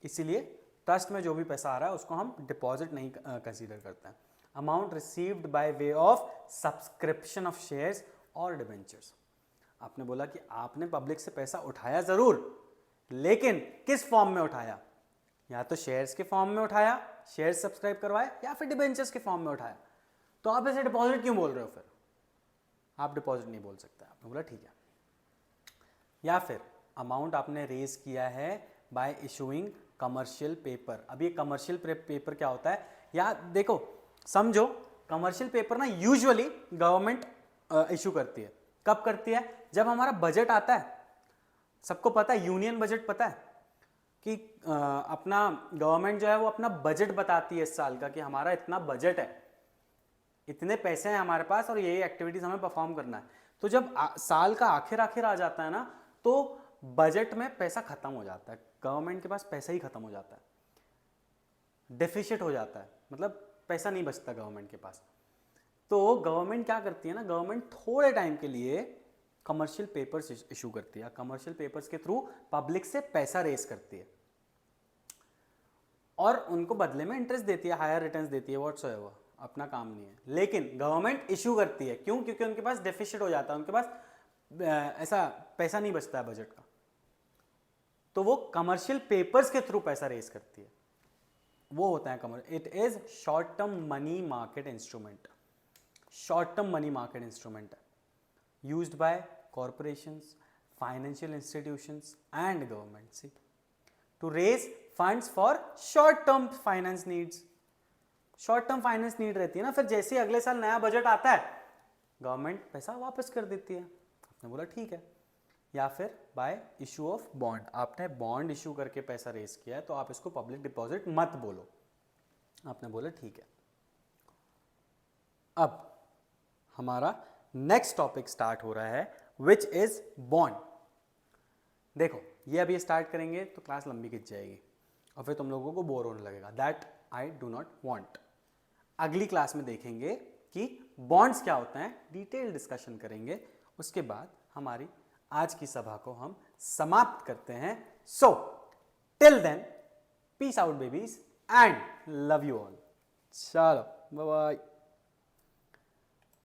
इसीलिए ट्रस्ट में जो भी पैसा आ रहा है उसको हम डिपॉजिट नहीं कंसीडर करते हैं। Amount received by way of subscription of shares और डिबेंचर्स। आपने बोला कि आपने पब्लिक से पैसा उठाया जरूर, लेकिन किस फॉर्म में उठाया? या तो शेयर्स के फॉर्म में उठाया, शेयर्स सब्सक्राइब करवाए, या फिर डिबेंचर्स के फॉर्म में उठाया। तो आप ऐसे डिपॉजिट क्यों बोल रहे हो? फिर आप डिपॉजिट नहीं बोल सकते। आपने बोला ठीक है। या फिर अमाउंट आपने रेज किया है बाय इशूइंग कमर्शियल पेपर। अब ये कमर्शियल पेपर क्या होता है? या देखो, समझो, कमर्शियल पेपर ना यूजुअली गवर्नमेंट इशू करती है। कब करती है? जब हमारा बजट आता है। सबको पता है, यूनियन बजट पता है कि अपना गवर्नमेंट जो है वो अपना बजट बताती है इस साल का, कि हमारा इतना बजट है, इतने पैसे हैं हमारे पास और यही एक्टिविटीज हमें परफॉर्म करना है। तो जब साल का आखिर आ जाता है ना, तो बजट में पैसा खत्म हो जाता है, गवर्नमेंट के पास पैसा ही खत्म हो जाता है, डेफिसिट हो जाता है, मतलब पैसा नहीं बचता गवर्नमेंट के पास। तो गवर्नमेंट क्या करती है ना, गवर्नमेंट थोड़े टाइम के लिए कमर्शियल पेपर्स इशू करती है। कमर्शियल पेपर्स के थ्रू पब्लिक से पैसा रेज करती है और उनको बदले में इंटरेस्ट देती है, हायर रिटर्न्स देती है, व्हाटसोएवर। अपना काम नहीं है, लेकिन गवर्नमेंट इशू करती है। क्यों? क्योंकि उनके पास डेफिसिट हो जाता है, उनके पास ऐसा पैसा नहीं बचता है बजट का, तो वो कमर्शियल पेपर्स के थ्रू पैसा रेज करती है, वो होता है commercial. It is short term money market instrument, short term money market instrument है, used by corporations, financial institutions and governments to raise funds for short term finance needs. Short term finance need रहती है ना, फिर जैसे ही अगले साल नया budget आता है गवर्नमेंट पैसा वापस कर देती है। आपने बोला ठीक है, या फिर बाय इशू ऑफ बॉन्ड, आपने बॉन्ड इशू करके पैसा रेज किया है तो आप इसको पब्लिक डिपॉजिट मत बोलो। आपने बोला ठीक है। अब हमारा नेक्स्ट टॉपिक स्टार्ट हो रहा है विच इज बॉन्ड। देखो ये अभी स्टार्ट करेंगे तो क्लास लंबी खिंच जाएगी और फिर तुम लोगों को बोर होने लगेगा, that I do not want. अगली क्लास में देखेंगे कि बॉन्ड्स क्या होते हैं, डिटेल डिस्कशन करेंगे, उसके बाद हमारी आज की सभा को हम समाप्त करते हैं। So till then peace out babies and love you all. चलो बाय बाय।